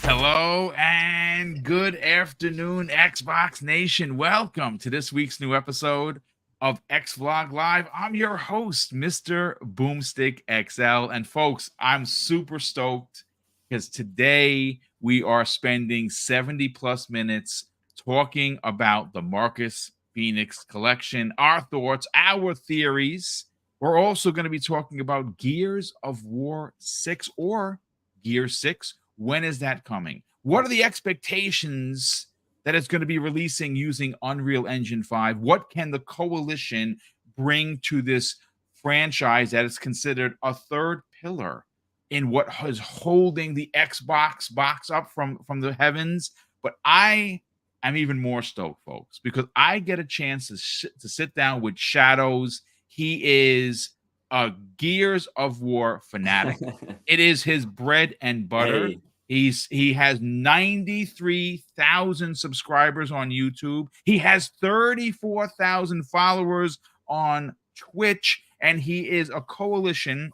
Hello and good afternoon, Xbox Nation. Welcome to this week's new episode of X Vlog Live. I'm your host, Mr. BoomStick XL. And folks, I'm super stoked because today we are spending 70 plus minutes talking about the Marcus Fenix collection, our thoughts, our theories. We're also going to be talking about Gears of War 6 or Gear 6. When is that coming? What are the expectations that it's going to be releasing using Unreal Engine 5? What can the coalition bring to this franchise that is considered a third pillar in what is holding the Xbox box up from the heavens? But I am even more stoked, folks, because I get a chance to sit down with Shadows. He is a Gears of War fanatic. It is his bread and butter. Hey. He has 93,000 subscribers on YouTube. He has 34,000 followers on Twitch, and he is a coalition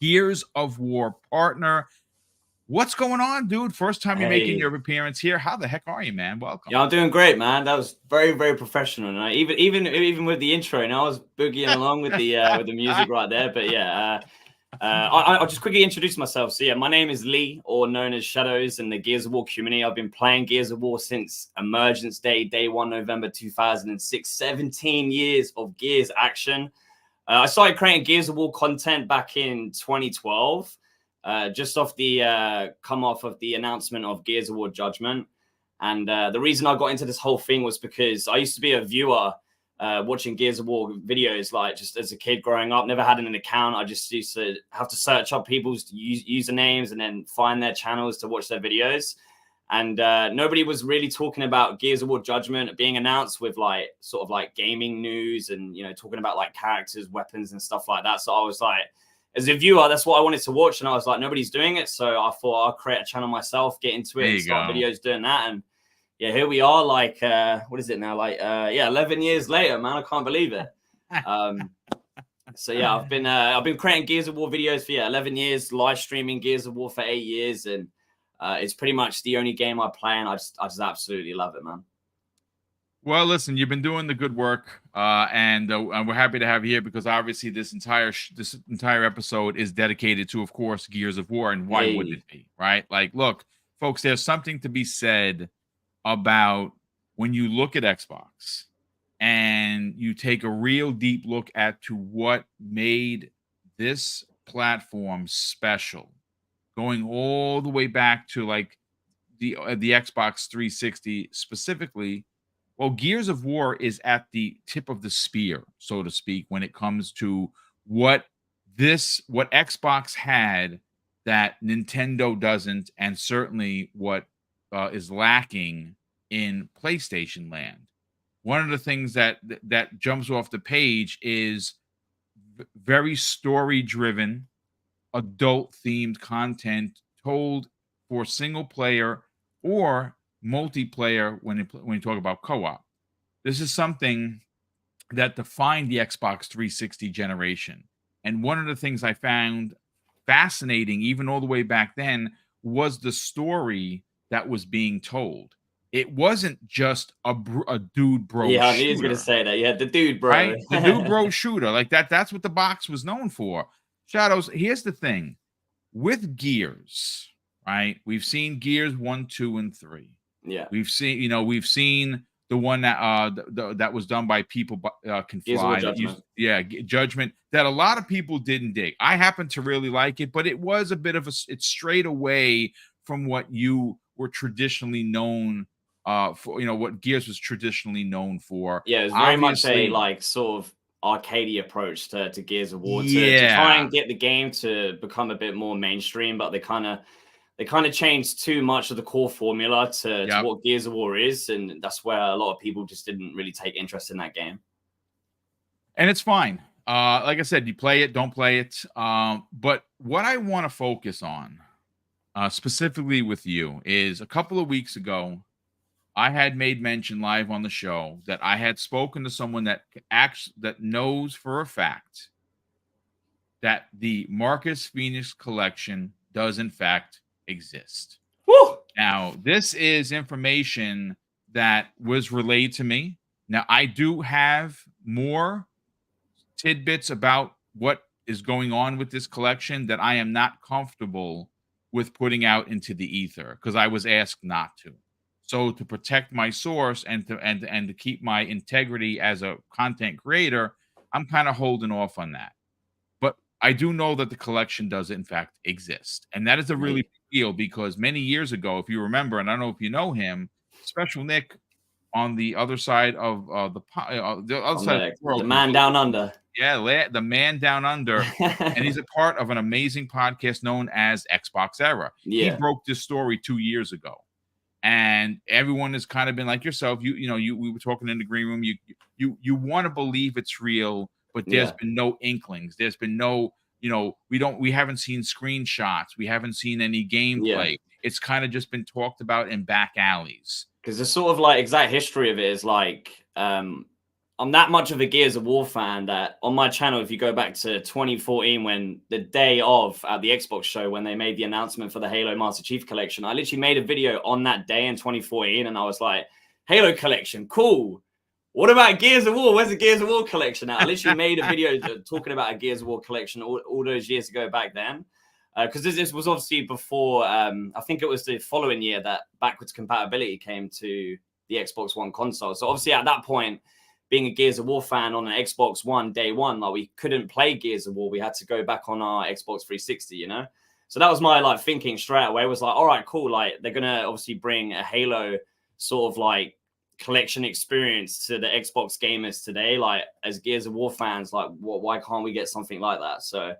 Gears of War partner. What's going on, dude? First time you're making your appearance here. How the heck are you, man? Welcome. Yeah, I'm doing great, man. That was very, very professional. And even with the intro, I was boogieing along with the music right there. But yeah, I'll just quickly introduce myself. So yeah, my name is Lee, or known as Shadows, in the Gears of War community. I've been playing Gears of War since Emergence Day, day 1, November 2006. 17 years of Gears action. I started creating Gears of War content back in 2012. Just off the come off of the announcement of Gears of War Judgment. And the reason I got into this whole thing was because I used to be a viewer watching Gears of War videos, like just as a kid growing up. Never had an account. I just used to have to search up people's usernames and then find their channels to watch their videos. And nobody was really talking about Gears of War Judgment being announced with like sort of like gaming news and, you know, talking about like characters, weapons and stuff like that. So I was like, as a viewer, that's what I wanted to watch. And I was like, nobody's doing it. So I thought I'll create a channel myself, get into it, and start videos doing that. And yeah, here we are. Like, what is it now? Like, 11 years later, man. I can't believe it. So yeah, I've been creating Gears of War videos for 11 years, live streaming Gears of War for 8 years. And it's pretty much the only game I play. And I just absolutely love it, man. Well, listen, you've been doing the good work, and we're happy to have you here because obviously this entire episode is dedicated to, of course, Gears of War, and why wouldn't it be, right? Like, look, folks, there's something to be said about when you look at Xbox and you take a real deep look at to what made this platform special, going all the way back to like the Xbox 360 specifically. Well, Gears of War is at the tip of the spear, so to speak, when it comes to what Xbox had that Nintendo doesn't, and certainly what is lacking in PlayStation land. One of the things that jumps off the page is very story-driven, adult-themed content told for single player or multiplayer when you talk about co-op. This is something that defined the Xbox 360 generation. And one of the things I found fascinating, even all the way back then, was the story that was being told. It wasn't just a dude bro shooter. Yeah, I was going to say that. Yeah, the dude bro. Right? The dude bro shooter. Like that's what the box was known for. Shadows, here's the thing. With Gears, right? We've seen Gears 1, 2, and 3. Yeah, we've seen the one that that was done by people can fly. Judgment that a lot of people didn't dig. I happen to really like it, but it was a bit of it's straight away from what you were traditionally known for. You know what Gears was traditionally known for. Yeah, it's very much a like sort of arcadey approach to Gears of War to try and get the game to become a bit more mainstream, but they kind of changed too much of the core formula to what Gears of War is, and that's where a lot of people just didn't really take interest in that game. And it's fine. Like I said, you play it, don't play it. But what I want to focus on, specifically with you, is a couple of weeks ago, I had made mention live on the show that I had spoken to someone that knows for a fact that the Marcus Fenix collection does in fact exist. Woo! Now, this is information that was relayed to me. Now, I do have more tidbits about what is going on with this collection that I am not comfortable with putting out into the ether because I was asked not to. So to protect my source and to keep my integrity as a content creator, I'm kind of holding off on that. But I do know that the collection does in fact exist. And that is a really Right. big deal because many years ago, if you remember, and I don't know if you know him, Special Nick on the other side of the other On side of the the world man down under. yeah, the man down under, and he's a part of an amazing podcast known as Xbox Era. He Yeah. broke this story 2 years ago, and everyone has kind of been like yourself. We were talking in the green room. You want to believe it's real, but there's Yeah. been no inklings. There's been no, we haven't seen screenshots. We haven't seen any Yeah. gameplay. It's kind of just been talked about in back alleys. Because the sort of like exact history of it is like, I'm that much of a Gears of War fan that on my channel, if you go back to 2014, when the day of at the Xbox show, when they made the announcement for the Halo Master Chief Collection, I literally made a video on that day in 2014, and I was like, Halo Collection, cool. What about Gears of War? Where's the Gears of War collection at? I literally made a video talking about a Gears of War collection all those years ago back then. Because this was obviously before, I think it was the following year that backwards compatibility came to the Xbox One console. So obviously at that point, being a Gears of War fan on an Xbox One day one, like we couldn't play Gears of War. We had to go back on our Xbox 360, you know? So that was my like thinking straight away. It was like, all right, cool. Like they're going to obviously bring a Halo sort of like collection experience to the Xbox gamers today. Like as Gears of War fans, like why can't we get something like that? So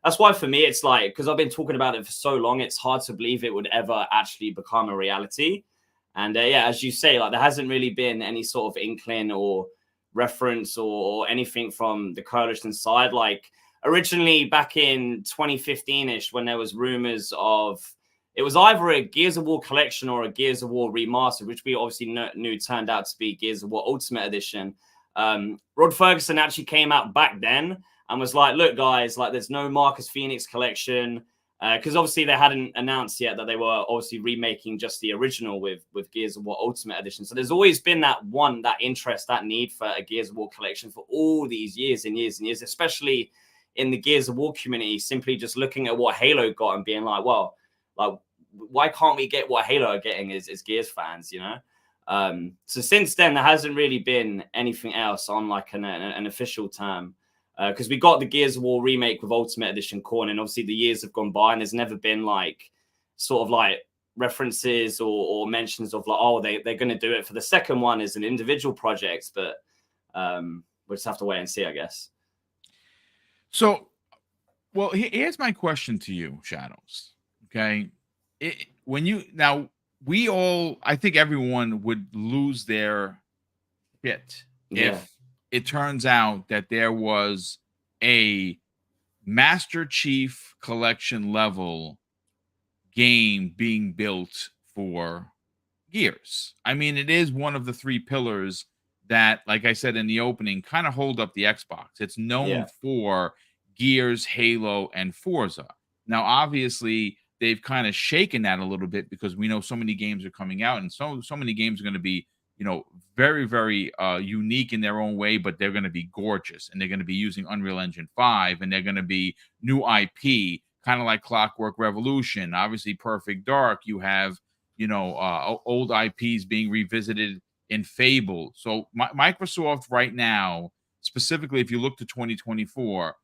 that's why for me, it's like, because I've been talking about it for so long, it's hard to believe it would ever actually become a reality. And yeah, as you say, like there hasn't really been any sort of inkling or reference or anything from the coalition side. Like originally back in 2015-ish, when there was rumors of, it was either a Gears of War collection or a Gears of War remaster, which we obviously knew turned out to be Gears of War Ultimate Edition. Rod Ferguson actually came out back then and was like, look, guys, like there's no Marcus Fenix collection. Because obviously they hadn't announced yet that they were obviously remaking just the original with Gears of War Ultimate Edition. So there's always been that interest, that need for a Gears of War collection for all these years and years and years, especially in the Gears of War community, simply just looking at what Halo got and being like, well, like, why can't we get what Halo are getting as Gears fans, you know? So since then, there hasn't really been anything else on like an official term. Because we got the Gears of War remake with Ultimate Edition Corn, and obviously the years have gone by, and there's never been like sort of like references or mentions of like, oh, they're going to do it for the second one as an individual project, but we'll just have to wait and see, I guess. So, well, here's my question to you, Shadows. Okay, I think everyone would lose their shit if it turns out that there was a Master Chief Collection level game being built for Gears. I mean, it is one of the three pillars that, like I said in the opening, kind of hold up the Xbox. It's known for Gears, Halo, and Forza. Now, obviously, they've kind of shaken that a little bit because we know so many games are coming out, and so many games are going to be, very, very unique in their own way, but they're going to be gorgeous, and they're going to be using Unreal Engine 5, and they're going to be new IP, kind of like Clockwork Revolution. Obviously, Perfect Dark, you have, old IPs being revisited in Fable. So Microsoft right now, specifically, if you look to 2024,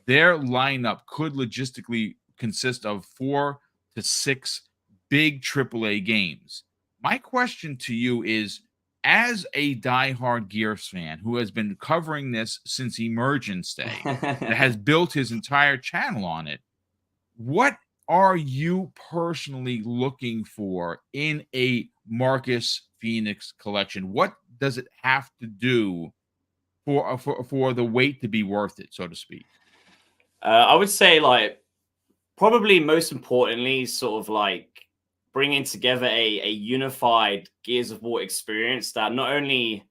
their lineup could logistically consist of 4 to 6 big AAA games. My question to you is, as a diehard Gears fan who has been covering this since Emergence Day, that has built his entire channel on it, what are you personally looking for in a Marcus Fenix collection? What does it have to do for the wait to be worth it, so to speak? I would say, like, probably most importantly, sort of like bringing together a unified Gears of War experience that not only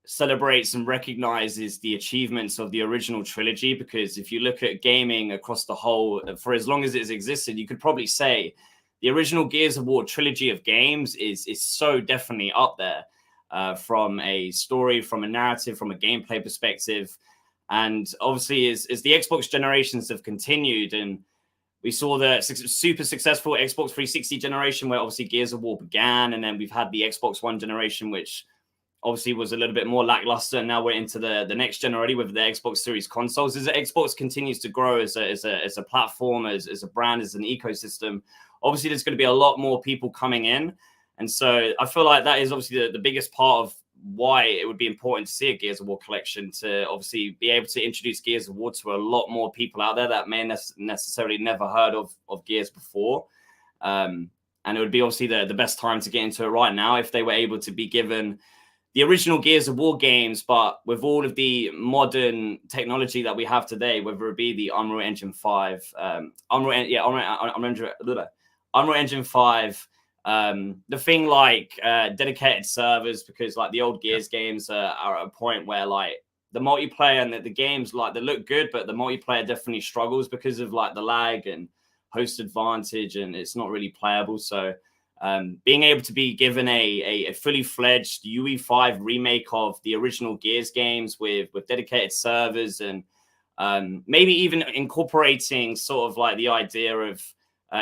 celebrates and recognizes the achievements of the original trilogy, because if you look at gaming across the whole, for as long as it's existed, you could probably say the original Gears of War trilogy of games is so definitely up there from a story, from a narrative, from a gameplay perspective. And obviously, as the Xbox generations have continued, and we saw the super successful Xbox 360 generation, where obviously Gears of War began, and then we've had the Xbox One generation, which obviously was a little bit more lackluster. And now we're into the next gen already with the Xbox Series consoles. As Xbox continues to grow as a platform, as a brand, as an ecosystem, obviously there's going to be a lot more people coming in. And so I feel like that is obviously the biggest part of why it would be important to see a Gears of War collection, to obviously be able to introduce Gears of War to a lot more people out there that may necessarily never heard of Gears before. And it would be obviously the best time to get into it right now if they were able to be given the original Gears of War games, but with all of the modern technology that we have today, whether it be the Unreal Engine 5, Unreal Engine 5, the thing like dedicated servers, because like the old Gears games are at a point where like the multiplayer and the games, like they look good, but the multiplayer definitely struggles because of like the lag and host advantage, and it's not really playable. So being able to be given a fully fledged UE5 remake of the original Gears games with dedicated servers, and maybe even incorporating sort of like the idea of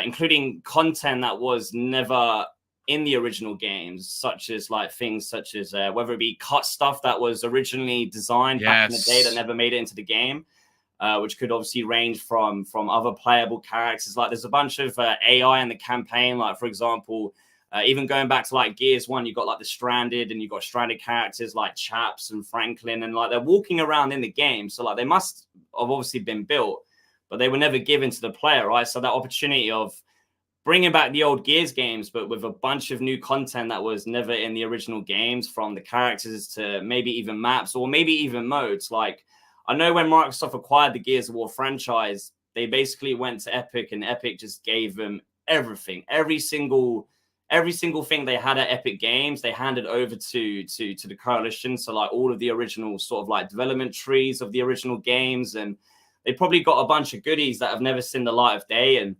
including content that was never in the original games, such as like things such as whether it be cut stuff that was originally designed back in the day that never made it into the game, which could obviously range from other playable characters. Like there's a bunch of AI in the campaign, like for example, even going back to like Gears 1, you got like the Stranded, and you got Stranded characters like Chaps and Franklin, and like they're walking around in the game. So like they must have obviously been built, but they were never given to the player, right? So that opportunity of bringing back the old Gears games, but with a bunch of new content that was never in the original games, from the characters to maybe even maps or maybe even modes. Like I know when Microsoft acquired the Gears of War franchise, they basically went to Epic, and Epic just gave them everything, every single thing they had at Epic Games, they handed over to the Coalition. So like all of the original sort of like development trees of the original games, and they probably got a bunch of goodies that have never seen the light of day, and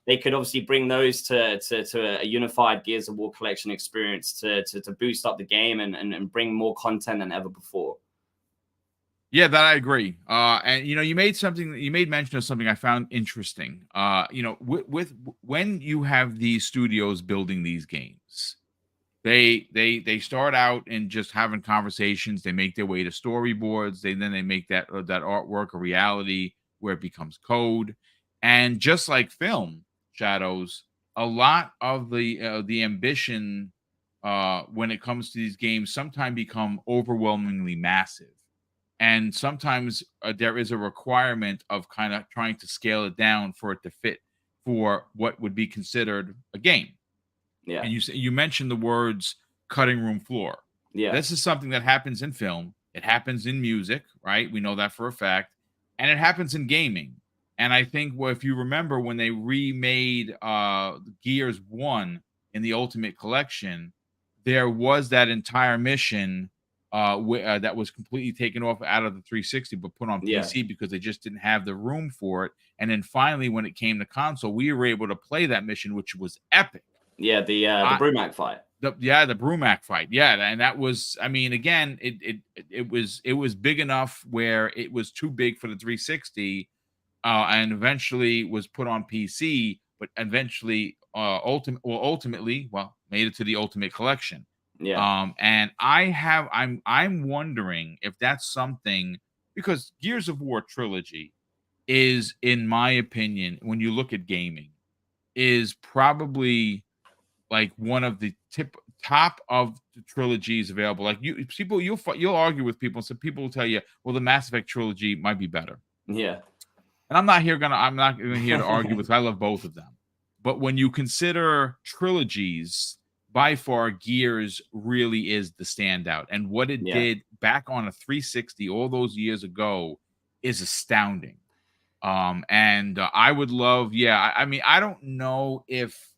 they could obviously bring those to a unified Gears of War collection experience to boost up the game and bring more content than ever before. Yeah, that I agree. And you made mention of something I found interesting. With when you have these studios building these games, they start out and just having conversations. They make their way to storyboards. Then they make that artwork a reality where it becomes code. And just like film, Shadows, a lot of the ambition when it comes to these games sometimes become overwhelmingly massive. And sometimes there is a requirement of kind of trying to scale it down for it to fit for what would be considered a game. Yeah. And you mentioned the words cutting room floor. Yeah. This is something that happens in film. It happens in music, right? We know that for a fact. And it happens in gaming. And I think if you remember when they remade Gears 1 in the Ultimate Collection, there was that entire mission that was completely taken off out of the 360 but put on PC because they just didn't have the room for it. And then finally, when it came to console, we were able to play that mission, which was epic. Yeah, the Brumac fight. The Brumac fight. Yeah, and that was, I mean, again, it was big enough where it was too big for the 360, and eventually was put on PC, but eventually ultimately made it to the Ultimate Collection. Yeah. And I'm wondering if that's something, because Gears of War Trilogy is, in my opinion, when you look at gaming, is probably like one of the top of the trilogies available. Like you'll argue with people, so people will tell you, well, the Mass Effect trilogy might be better. Yeah. And I'm not here to argue with. I love both of them. But when you consider trilogies, by far, Gears really is the standout. And what it did back on a 360 all those years ago is astounding. And I would love, I mean, I don't know if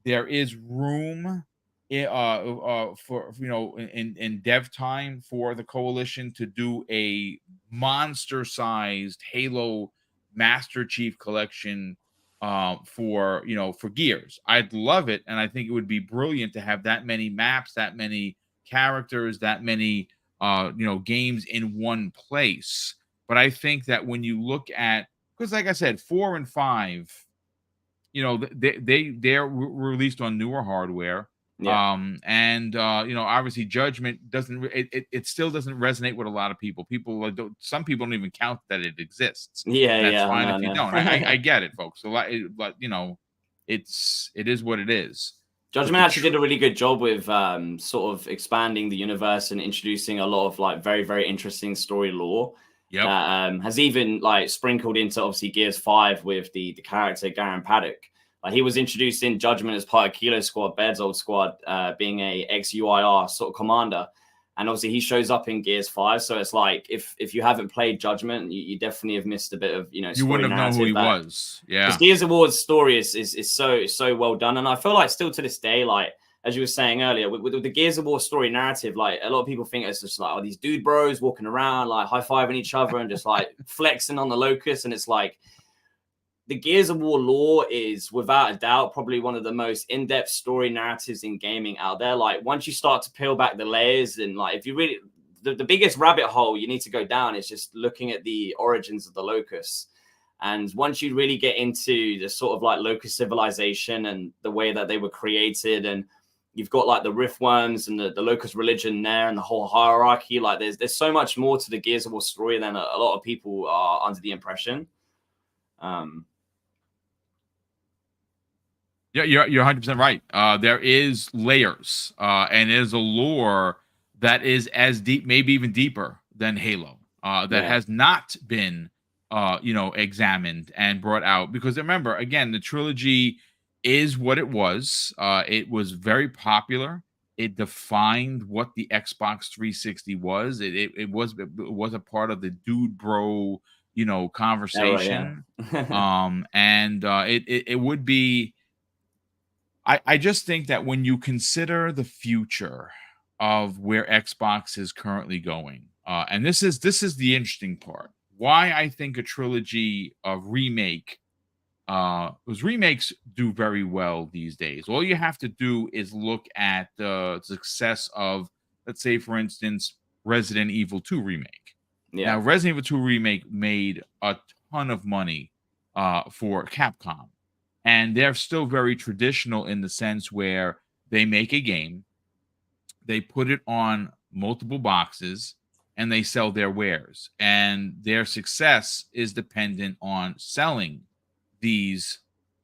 there is room for in dev time for the Coalition to do a monster-sized Halo Master Chief Collection for for Gears. I'd love it, and I think it would be brilliant to have that many maps, that many characters, that many games in one place. But I think that when you look at, because like I said, 4 and 5, they're released on newer hardware. Yeah. And obviously Judgment it still doesn't resonate with a lot of people. Some people don't even count that it exists. Yeah, And that's yeah, fine no, if you no. don't. I get it, folks. So but it is what it is. Judgment actually did a really good job with sort of expanding the universe and introducing a lot of like very, very interesting story lore. Yep. That has even like sprinkled into obviously Gears 5 with the character Garen Paddock. Like he was introduced in Judgment as part of Kilo Squad, Baird's old squad, being a ex-UIR sort of commander. And obviously he shows up in Gears 5. So it's like if you haven't played Judgment, you definitely have missed a bit of, you wouldn't have known who he was. Yeah. Because Gears of War's story is so well done. And I feel like still to this day, like as you were saying earlier, with the Gears of War story narrative, like a lot of people think it's just like, these dude bros walking around, like high-fiving each other and just like flexing on the Locust. And it's like the Gears of War lore is without a doubt probably one of the most in-depth story narratives in gaming out there. Like once you start to peel back the layers and like if you really the biggest rabbit hole you need to go down is just looking at the origins of the Locusts. And once you really get into the sort of like Locust civilization and the way that they were created, and you've got like the Riftworms and the Locust religion there and the whole hierarchy, like there's so much more to the Gears of War story than a lot of people are under the impression. Yeah, you're 100% right. There is layers, and it is a lore that is as deep, maybe even deeper than Halo, that has not been, examined and brought out. Because remember, again, the trilogy is what it was. It was very popular. It defined what the Xbox 360 was. It was a part of the dude bro, conversation. And it would be. I just think that when you consider the future of where Xbox is currently going, and this is the interesting part, why I think a trilogy of remake, because remakes do very well these days. All you have to do is look at the success of, let's say, for instance, Resident Evil 2 remake. Yeah. Now, Resident Evil 2 remake made a ton of money for Capcom. And they're still very traditional in the sense where they make a game, they put it on multiple boxes, and they sell their wares. And their success is dependent on selling these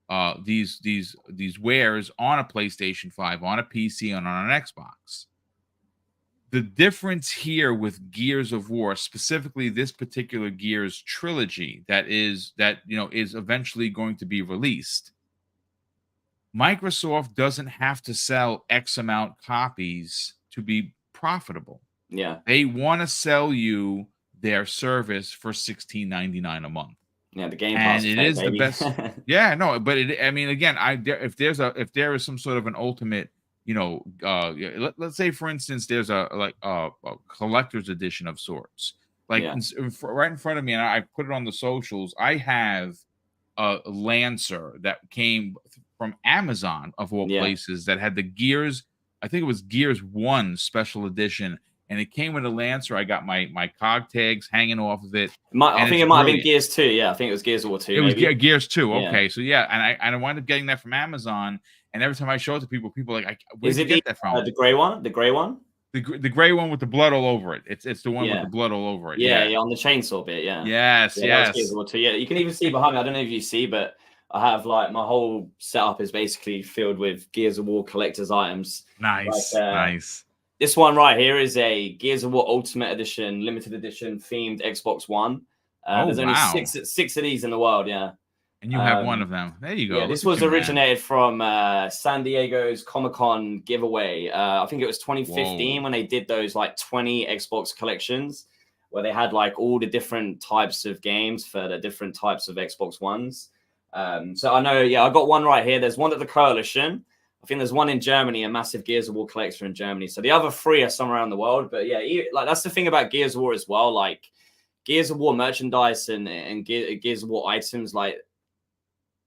wares on a PlayStation 5, on a PC, and on an Xbox. The difference here with Gears of War, specifically this particular Gears trilogy that is eventually going to be released, Microsoft doesn't have to sell X amount copies to be profitable. Yeah. They want to sell you their service for $16.99 a month. Yeah, the Game Pass, and it is the best. Yeah, no, but again, if there is some sort of an ultimate, let's say for instance, there's a collector's edition of sorts, like right in front of me, and I put it on the socials. I have a Lancer that came from Amazon of all places that had the Gears. I think it was Gears 1 special edition. And it came with a Lancer. I got my cog tags hanging off of it. I think it might have been Gears 2. Yeah, I think it was Gears of War 2. It was Gears 2. Okay, so and I wound up getting that from Amazon. And every time I show it to people are like, "Where did you get that from?" The gray one? The gray one? The gray one with the blood all over it. It's the one with the blood all over it. Yeah, on the chainsaw bit. Yeah. Yes. Gears of War 2. Yeah, you can even see behind me. I don't know if you see, but I have like my whole setup is basically filled with Gears of War collector's items. Nice, nice. This one right here is a Gears of War Ultimate Edition, limited edition themed Xbox One. There's only six of these in the world, yeah. And you have one of them. There you go. Yeah, this was originated from San Diego's Comic-Con giveaway. I think it was 2015 when they did those like 20 Xbox collections where they had like all the different types of games for the different types of Xbox Ones. So I know, I got one right here. There's one at the Coalition. I think there's one in Germany, a massive Gears of War collector in Germany. So the other 3 are somewhere around the world. But yeah, like that's the thing about Gears of War as well. Like Gears of War merchandise and Gears of War items, like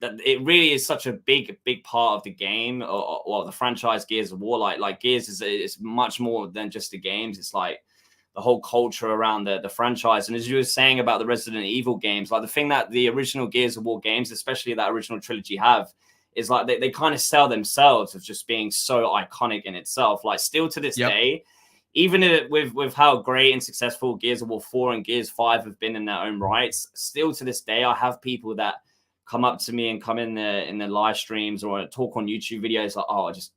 that it really is such a big part of the game, or the franchise Gears of War. Like Gears is much more than just the games. It's like the whole culture around the franchise. And as you were saying about the Resident Evil games, like the thing that the original Gears of War games, especially that original trilogy, have is like they kind of sell themselves as just being so iconic in itself. Like still to this day, even with how great and successful Gears of War 4 and Gears 5 have been in their own rights, still to this day, I have people that come up to me and come in the live streams or talk on YouTube videos like, oh, just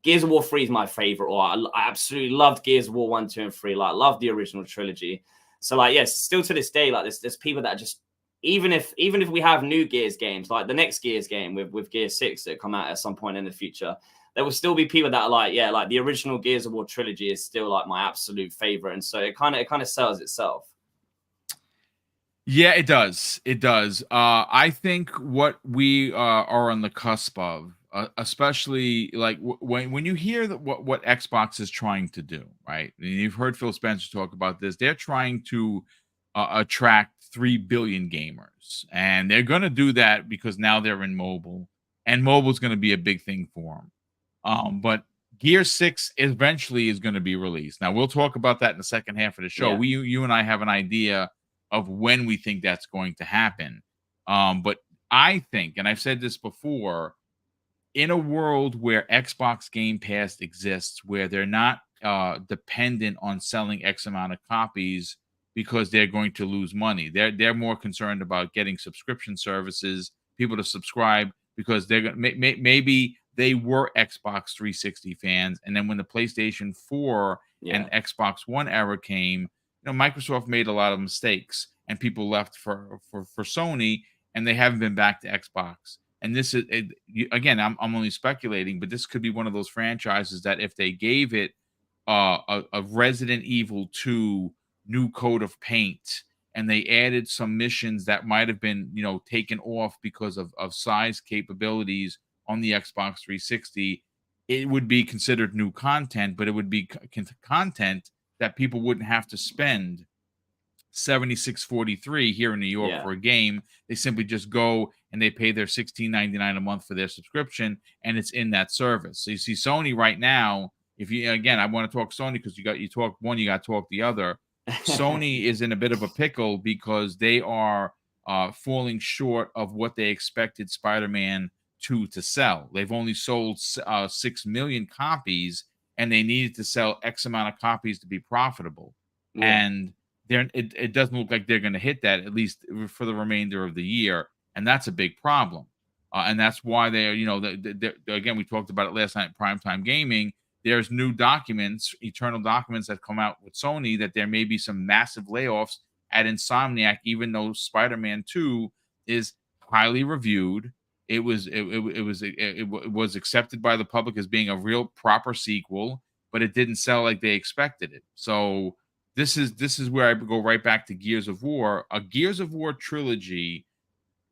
Gears of War 3 is my favorite, or I absolutely loved Gears of War 1, 2, and 3. Like, love the original trilogy. So, like, yes, still to this day, like, there's people that just, even if we have new Gears games, like the next Gears game with Gears 6 that come out at some point in the future, there will still be people that are like, yeah, like the original Gears of War trilogy is still like my absolute favorite. And so it kind of sells itself. Yeah, it does. It does. I think what we are on the cusp of, especially like when you hear that what Xbox is trying to do, right? And you've heard Phil Spencer talk about this. They're trying to attract 3 billion gamers, and they're going to do that because now they're in mobile, and mobile is going to be a big thing for them. But Gear 6 eventually is going to be released. Now we'll talk about that in the second half of the show. Yeah. You and I have an idea of when we think that's going to happen. But I think, and I've said this before, in a world where Xbox Game Pass exists, where they're not dependent on selling X amount of copies because they're going to lose money. They're more concerned about getting subscription services, people to subscribe, because they're going maybe they were Xbox 360 fans, and then when the PlayStation 4 and Xbox One era came, Microsoft made a lot of mistakes, and people left for Sony, and they haven't been back to Xbox. And this is again, I'm only speculating, but this could be one of those franchises that if they gave it a Resident Evil 2 new coat of paint, and they added some missions that might have been taken off because of size capabilities on the Xbox 360, it would be considered new content, but it would be content that people wouldn't have to spend $76.43 here in New York for a game. They simply just go and they pay their $16.99 a month for their subscription, and it's in that service. So you see Sony right now, I want to talk Sony because you talk one, you got to talk the other. Sony is in a bit of a pickle because they are falling short of what they expected Spider-Man 2 to sell. They've only sold 6 million copies, and they needed to sell X amount of copies to be profitable. And it doesn't look like they're going to hit that, at least for the remainder of the year. And that's a big problem. And that's why they're, again, we talked about it last night at Primetime Gaming. There's new documents, internal documents that come out with Sony that there may be some massive layoffs at Insomniac, even though Spider-Man 2 is highly reviewed. It was accepted by the public as being a real proper sequel, but it didn't sell like they expected it. So this is where I go right back to Gears of War. A Gears of War trilogy.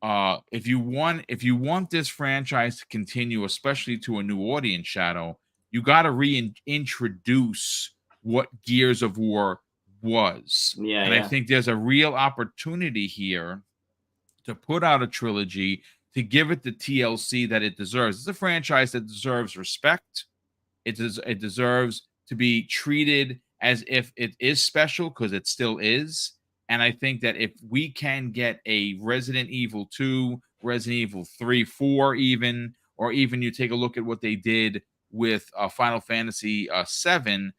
If you want this franchise to continue, especially to a new audience, Shadow, you got to reintroduce what Gears of War was. And I think there's a real opportunity here to put out a trilogy, to give it the TLC that it deserves. It's a franchise that deserves respect. It deserves to be treated as if it is special, because it still is. And I think that if we can get a Resident Evil 2, Resident Evil 3, 4 even, or even you take a look at what they did with Final Fantasy 7,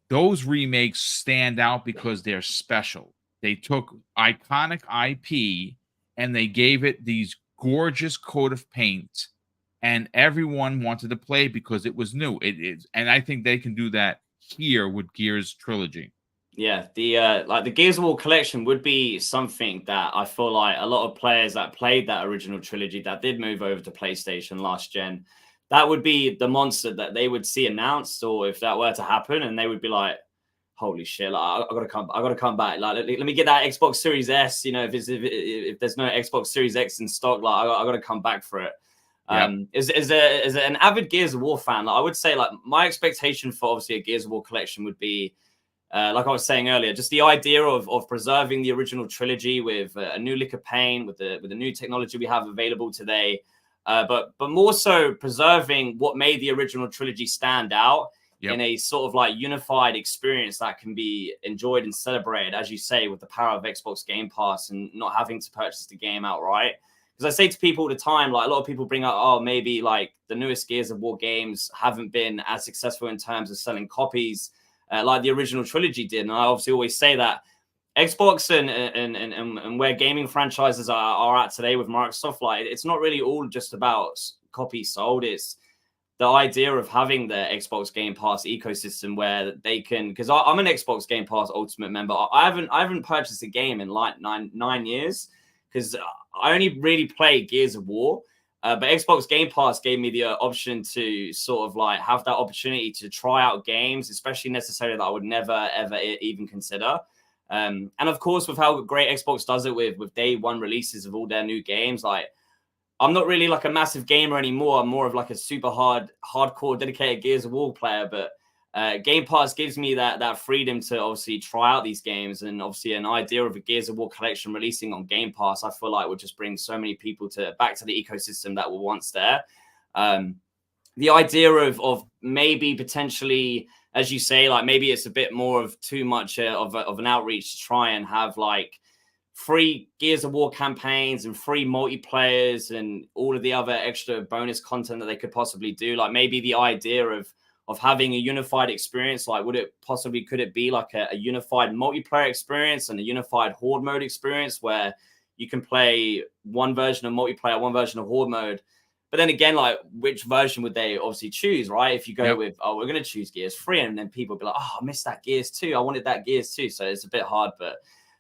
those remakes stand out because they're special. They took iconic IP and they gave it these gorgeous coat of paint, and everyone wanted to play because it was new. It is, and I think they can do that here with Gears trilogy. Yeah, the Gears of War collection would be something that I feel like a lot of players that played that original trilogy that did move over to PlayStation last gen, that would be the monster that they would see announced, or if that were to happen, and they would be like, holy shit, like, I gotta come back. Like, let me get that Xbox Series S. If there's no Xbox Series X in stock, like I gotta come back for it. As an avid Gears of War fan, like, I would say, like, my expectation for obviously a Gears of War collection would be like I was saying earlier, just the idea of preserving the original trilogy with a new lick of paint, with the new technology we have available today, but more so preserving what made the original trilogy stand out in a sort of like unified experience that can be enjoyed and celebrated, as you say, with the power of Xbox Game Pass and not having to purchase the game outright. Because I say to people all the time, like a lot of people bring up, oh, maybe like the newest Gears of War games haven't been as successful in terms of selling copies like the original trilogy did. And I obviously always say that Xbox and where gaming franchises are at today with Microsoft, like it's not really all just about copies sold. It's the idea of having the Xbox Game Pass ecosystem where they can, because I'm an Xbox Game Pass Ultimate member. I haven't purchased a game in like nine years because I only really play Gears of War. But Xbox Game Pass gave me the option to sort of like have that opportunity to try out games, especially necessarily that I would never, ever even consider. And of course, with how great Xbox does it with day one releases of all their new games, like I'm not really like a massive gamer anymore. I'm more of like a super hardcore, dedicated Gears of War player. But Game Pass gives me that freedom to obviously try out these games, and obviously an idea of a Gears of War collection releasing on Game Pass, I feel like would just bring so many people back to the ecosystem that were once there. The idea of maybe potentially, as you say, like maybe it's a bit more of too much of an outreach to try and have like free Gears of War campaigns and free multiplayers and all of the other extra bonus content that they could possibly do. Like maybe the idea of having a unified experience, like could it be like a unified multiplayer experience and a unified horde mode experience where you can play one version of multiplayer, one version of horde mode. But then again, like which version would they obviously choose, right? If you go with, oh, we're going to choose Gears 3, and then people will be like, oh, I missed that Gears 2. I wanted that Gears 2. So it's a bit hard, but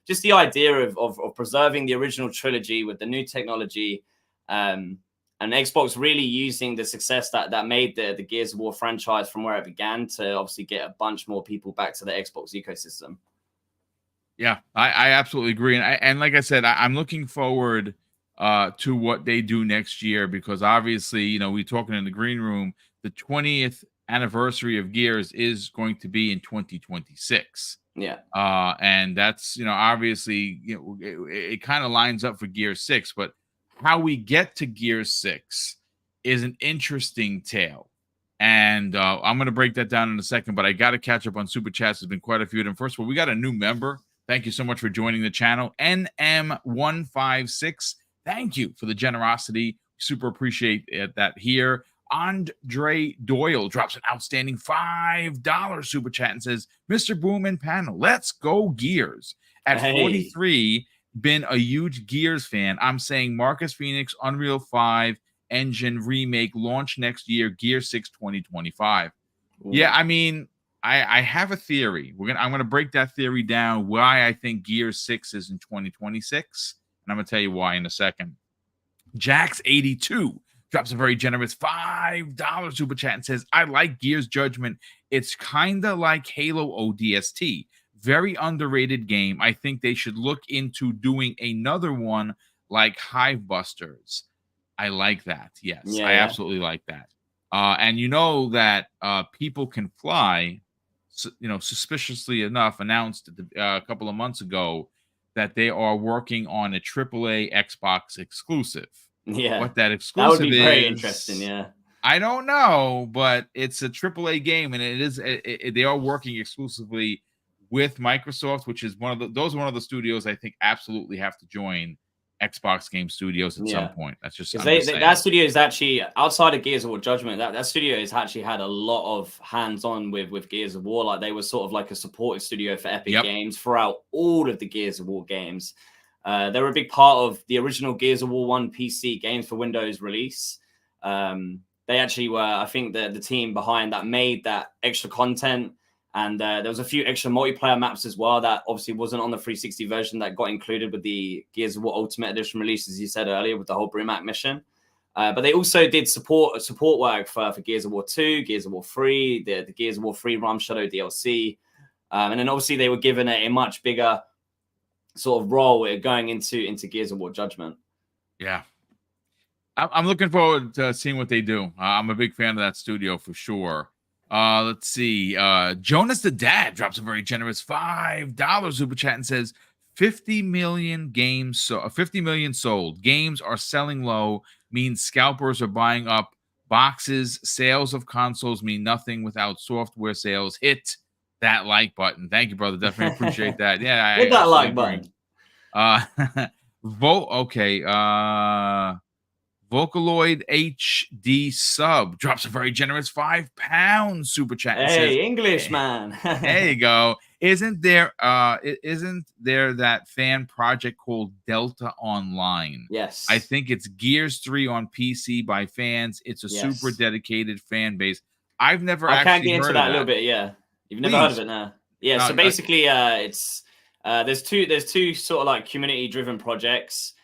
just the idea of preserving the original trilogy with the new technology, and Xbox really using the success that made the Gears of War franchise from where it began to obviously get a bunch more people back to the Xbox ecosystem. Yeah, I absolutely agree. And like I said, I'm looking forward to what they do next year, because obviously, you know, we're talking in the green room, the 20th anniversary of Gears is going to be in 2026. Yeah. And that's, you know, obviously, you know, it kind of lines up for Gear 6, but how we get to Gear 6 is an interesting tale. And I'm going to break that down in a second, but I got to catch up on Super Chats. There's been quite a few of them. First of all, we got a new member. Thank you so much for joining the channel. NM156. Thank you for the generosity. Super appreciate that here. Andre Doyle drops an outstanding $5 super chat and says, Mr. Boom and panel, let's go Gears. At 43, been a huge Gears fan. I'm saying Marcus Fenix, Unreal 5 engine remake launch next year, Gear 6 2025. Ooh. Yeah, I mean, I have a theory. I'm gonna break that theory down, why I think Gear 6 is in 2026, and I'm gonna tell you why in a second. Jax82 drops a very generous $5 super chat and says, I like Gears Judgment. It's kind of like Halo ODST. Very underrated game. I think they should look into doing another one like Hive Busters. I like that. Yes, I absolutely like that. And you know that People Can Fly, you know, suspiciously enough, announced a couple of months ago that they are working on a AAA Xbox exclusive. Yeah, what that exclusive that would be very interesting. Yeah, I don't know, but it's a AAA game, and it is. They are working exclusively with Microsoft, which is one of the studios I think absolutely have to join Xbox Game Studios at some point. That's just that studio is actually outside of Gears of War Judgment. That studio has actually had a lot of hands-on with Gears of War. Like they were sort of like a supporting studio for Epic Games throughout all of the Gears of War games. They were a big part of the original Gears of War 1 PC games for Windows release. They actually were, I think, the team behind that made that extra content. And there was a few extra multiplayer maps as well that obviously wasn't on the 360 version that got included with the Gears of War Ultimate Edition release, as you said earlier, with the whole Brumac mission. But they also did support work for Gears of War 2, Gears of War 3, the Gears of War 3 Ram Shadow DLC. And then obviously they were given a much bigger sort of role going into Gears of War Judgment. Yeah. I'm looking forward to seeing what they do. I'm a big fan of that studio for sure. Let's see. Jonas the Dad drops a very generous $5 super chat and says 50 million games, so 50 million sold. Games are selling low, means scalpers are buying up boxes. Sales of consoles mean nothing without software sales. Hit that like button. Thank you, brother. Definitely appreciate that. Yeah, I Hit that absolutely like agree. button. Vote. Okay. Vocaloid HD sub drops a very generous £5 super chat and says, Hey, English man. there you go. Isn't there that fan project called Delta Online? Yes. I think it's Gears 3 on PC by fans. It's a super Yes. dedicated fan base. I've never I can actually get into heard of that a little that. bit. Yeah, you've never heard of Please. it now. Yeah, so Uh, basically, it's there's two sort of like community driven projects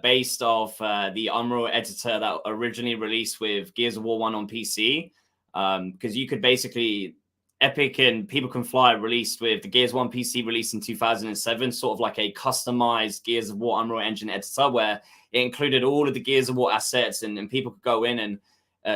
based off the Unreal editor that originally released with Gears of War 1 on PC. Because you could basically Epic and People Can Fly released with the Gears 1 PC released in 2007, sort of like a customized Gears of War Unreal Engine editor where it included all of the Gears of War assets and people could go in and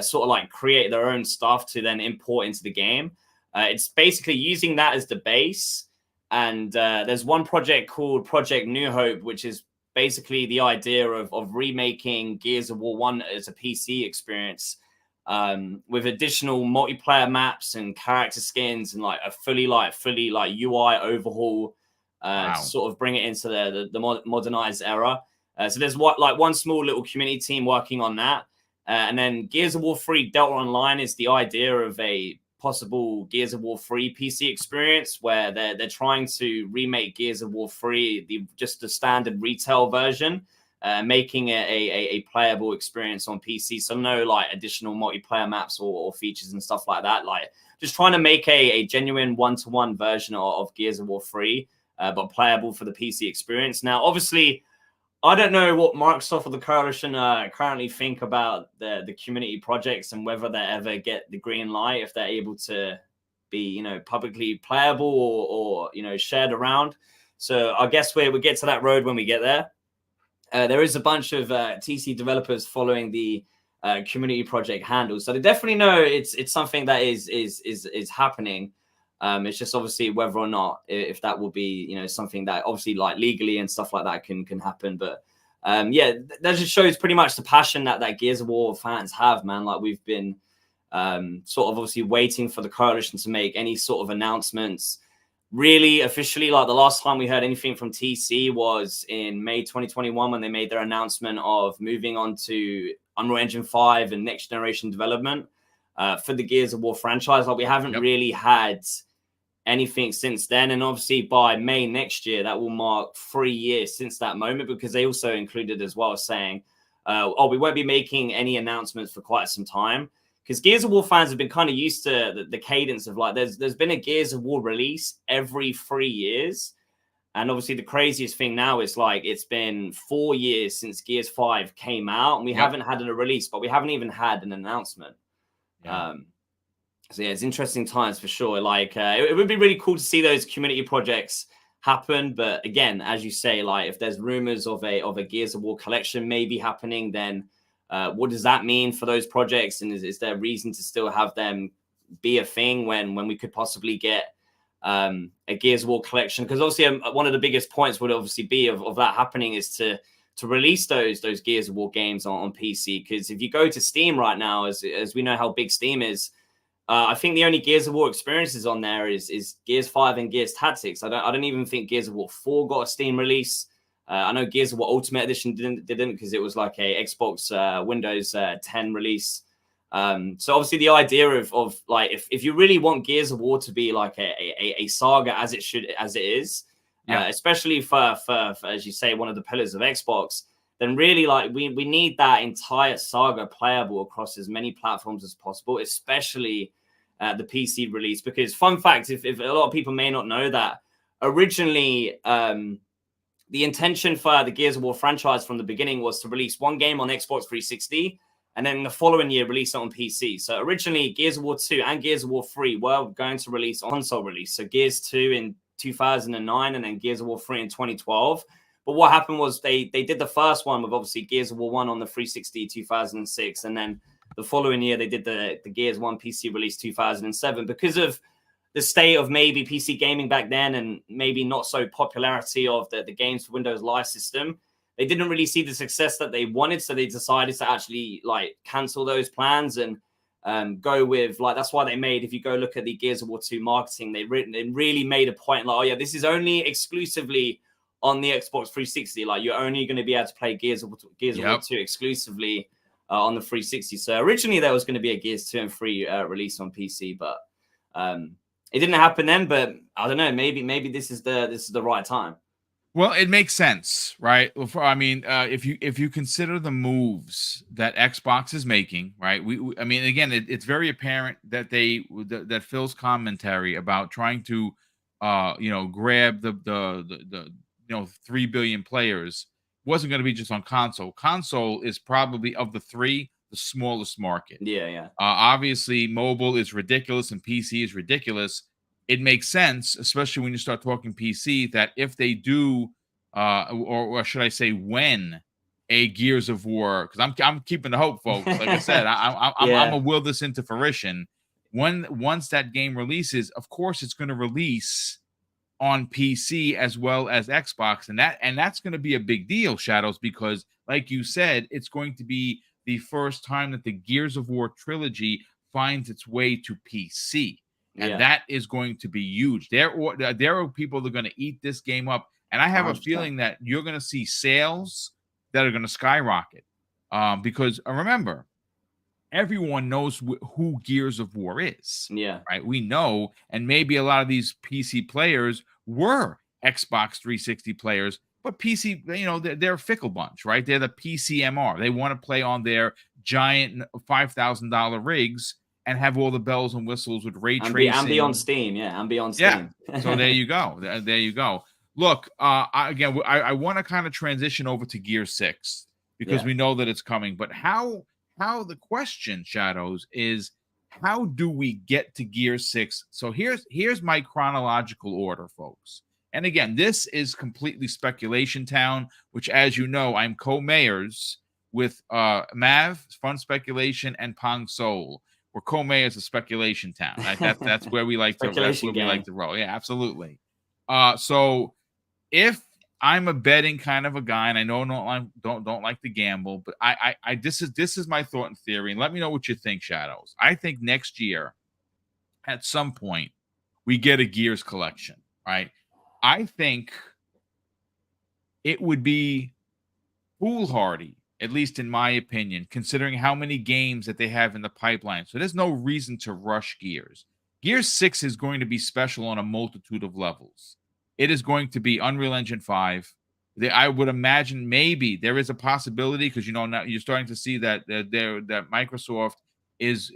sort of like create their own stuff to then import into the game. It's basically using that as the base. And there's one project called Project New Hope, which is basically the idea of remaking Gears of War 1 as a PC experience with additional multiplayer maps and character skins and like a fully UI overhaul to sort of bring it into the modernized era. So there's one small little community team working on that. And then Gears of War 3 Delta Online is the idea of a possible Gears of War 3 PC experience where they're trying to remake Gears of War 3, just the standard retail version, making it a playable experience on PC. So no like additional multiplayer maps or features and stuff like that. Like just trying to make a genuine one-to-one version of Gears of War 3, but playable for the PC experience. Now, obviously, I don't know what Microsoft or the coalition currently think about the community projects and whether they ever get the green light if they're able to be, publicly playable or shared around. So I guess we get to that road when we get there. There is a bunch of TC developers following the community project handles, so they definitely know it's something that is happening. It's just obviously whether or not if that will be, something that obviously like legally and stuff like that can happen. But yeah, that just shows pretty much the passion that Gears of War fans have, man. Like we've been sort of obviously waiting for the coalition to make any sort of announcements. Really officially, like the last time we heard anything from TC was in May 2021 when they made their announcement of moving on to Unreal Engine 5 and next generation development for the Gears of War franchise. Like we haven't really had anything since then, and obviously by May next year that will mark 3 years since that moment, because they also included as well saying we won't be making any announcements for quite some time, because Gears of War fans have been kind of used to the cadence of like there's been a Gears of War release every 3 years. And obviously the craziest thing now is like it's been 4 years since Gears 5 came out and we haven't had a release, but we haven't even had an announcement. So yeah, it's interesting times for sure. Like it would be really cool to see those community projects happen. But again, as you say, like if there's rumors of a Gears of War collection maybe happening, then what does that mean for those projects? And is there reason to still have them be a thing when we could possibly get a Gears of War collection? Because obviously one of the biggest points would obviously be of that happening is to release those Gears of War games on PC. Because if you go to Steam right now, as we know how big Steam is, I think the only Gears of War experiences on there is Gears 5 and Gears Tactics. I don't even think Gears of War 4 got a Steam release. I know Gears of War Ultimate Edition didn't because it was like a Xbox Windows 10 release. So obviously the idea of like if you really want Gears of War to be like a saga as it is, especially for as you say, one of the pillars of Xbox, then really like we need that entire saga playable across as many platforms as possible, especially the PC release. Because fun fact, if a lot of people may not know that, originally the intention for the Gears of War franchise from the beginning was to release one game on Xbox 360 and then the following year release it on PC. So originally Gears of War 2 and Gears of War 3 were going to release on console release. So Gears 2 in 2009 and then Gears of War 3 in 2012. But what happened was they did the first one with obviously Gears of War 1 on the 360 2006, and then the following year they did the Gears 1 PC release 2007 because of the state of maybe PC gaming back then and maybe not so popularity of the games for Windows Live system. They didn't really see the success that they wanted, so they decided to actually like cancel those plans and go with like that's why they made. If you go look at the Gears of War 2 marketing, they really made a point like, oh yeah, this is only exclusively on the Xbox 360. Like you're only going to be able to play Gears of War 2 exclusively on the 360. So originally there was going to be a Gears 2 and 3 release on PC, but it didn't happen then. But I don't know. Maybe this is the right time. Well, it makes sense, right? I mean, if you consider the moves that Xbox is making, right? I mean, again, it's very apparent that that Phil's commentary about trying to, grab the 3 billion players wasn't going to be just on console. Console is probably of the three the smallest market. Yeah. Obviously, mobile is ridiculous and PC is ridiculous. It makes sense, especially when you start talking PC, that if they do, or should I say, when a Gears of War, because I'm keeping the hope, folks. Like I said, I'm gonna will this into fruition. Once that game releases, of course, it's going to release on PC as well as Xbox, and that's going to be a big deal, Shadows, because like you said, it's going to be the first time that the Gears of War trilogy finds its way to PC. And that is going to be huge. There are people that are going to eat this game up. And I have 100%. A feeling that you're going to see sales that are going to skyrocket. Because remember, everyone knows who Gears of War is. Yeah. Right? We know. And maybe a lot of these PC players were Xbox 360 players. But PC, they're a fickle bunch, right? They're the PCMR. They want to play on their giant $5,000 rigs and have all the bells and whistles with ray tracing. And be on Steam, and be on Steam. Yeah. So there you go. There you go. Look, I want to kind of transition over to Gear 6 because we know that it's coming. But how the question, Shadows, is how do we get to Gear 6? So here's my chronological order, folks. And again, this is completely speculation town, which, as you know, I'm co-mayors with Mav, Fun Speculation, and Pong Soul. We're co-mayors of speculation town. Right? That's where we like to roll. Yeah, absolutely. So if I'm a betting kind of a guy, and I know don't like to gamble, but I this is my thought and theory, and let me know what you think, Shadows. I think next year, at some point, we get a Gears collection, right? I think it would be foolhardy, at least in my opinion, considering how many games that they have in the pipeline. So there's no reason to rush Gears. Gears 6 is going to be special on a multitude of levels. It is going to be Unreal Engine 5. I would imagine maybe there is a possibility, because now you're starting to see that Microsoft is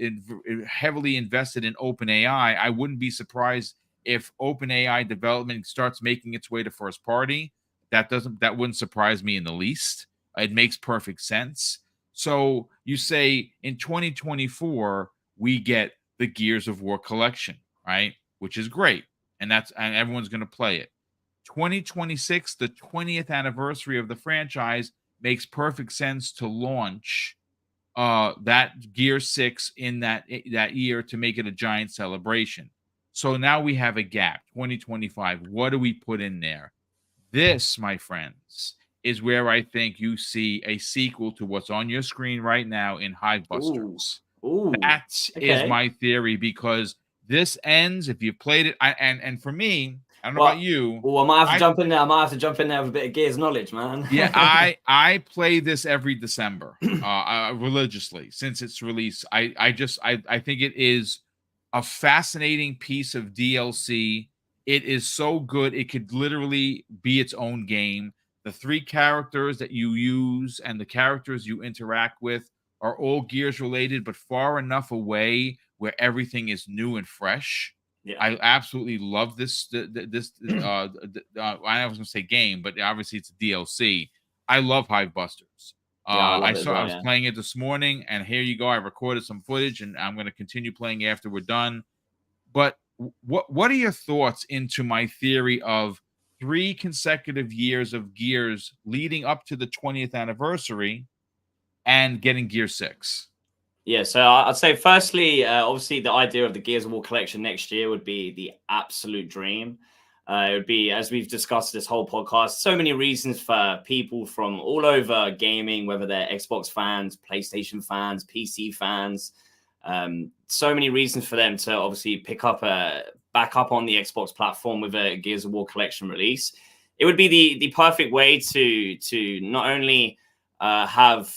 heavily invested in OpenAI. I wouldn't be surprised if OpenAI development starts making its way to first party. That wouldn't surprise me in the least. It makes perfect sense. So you say in 2024 we get the Gears of War collection, right? Which is great, and everyone's going to play it. 2026, the 20th anniversary of the franchise, makes perfect sense to launch that Gear 6 in that year to make it a giant celebration. So now we have a gap, 2025. What do we put in there? This, my friends, is where I think you see a sequel to what's on your screen right now in Hivebusters. Ooh. That is my theory, because this ends, if you played it, and for me, I don't know about you. Well, I might have to jump in there. I might have to jump in there with a bit of Gears knowledge, man. Yeah, I play this every December, religiously since its release. I think it is a fascinating piece of DLC. It is so good. It could literally be its own game. The 3 characters that you use and the characters you interact with are all Gears related, but far enough away where everything is new and fresh. Yeah. I absolutely love this. I was going to say game, but obviously it's a DLC. I love Hivebusters. I was playing it this morning, and here you go. I recorded some footage, and I'm going to continue playing after we're done. But what are your thoughts into my theory of 3 consecutive years of Gears leading up to the 20th anniversary and getting Gear 6? Yeah, so I'd say firstly, obviously the idea of the Gears of War collection next year would be the absolute dream. It would be, as we've discussed this whole podcast, so many reasons for people from all over gaming, whether they're Xbox fans, PlayStation fans, PC fans. So many reasons for them to obviously back up on the Xbox platform with a Gears of War collection release. It would be the perfect way to not only have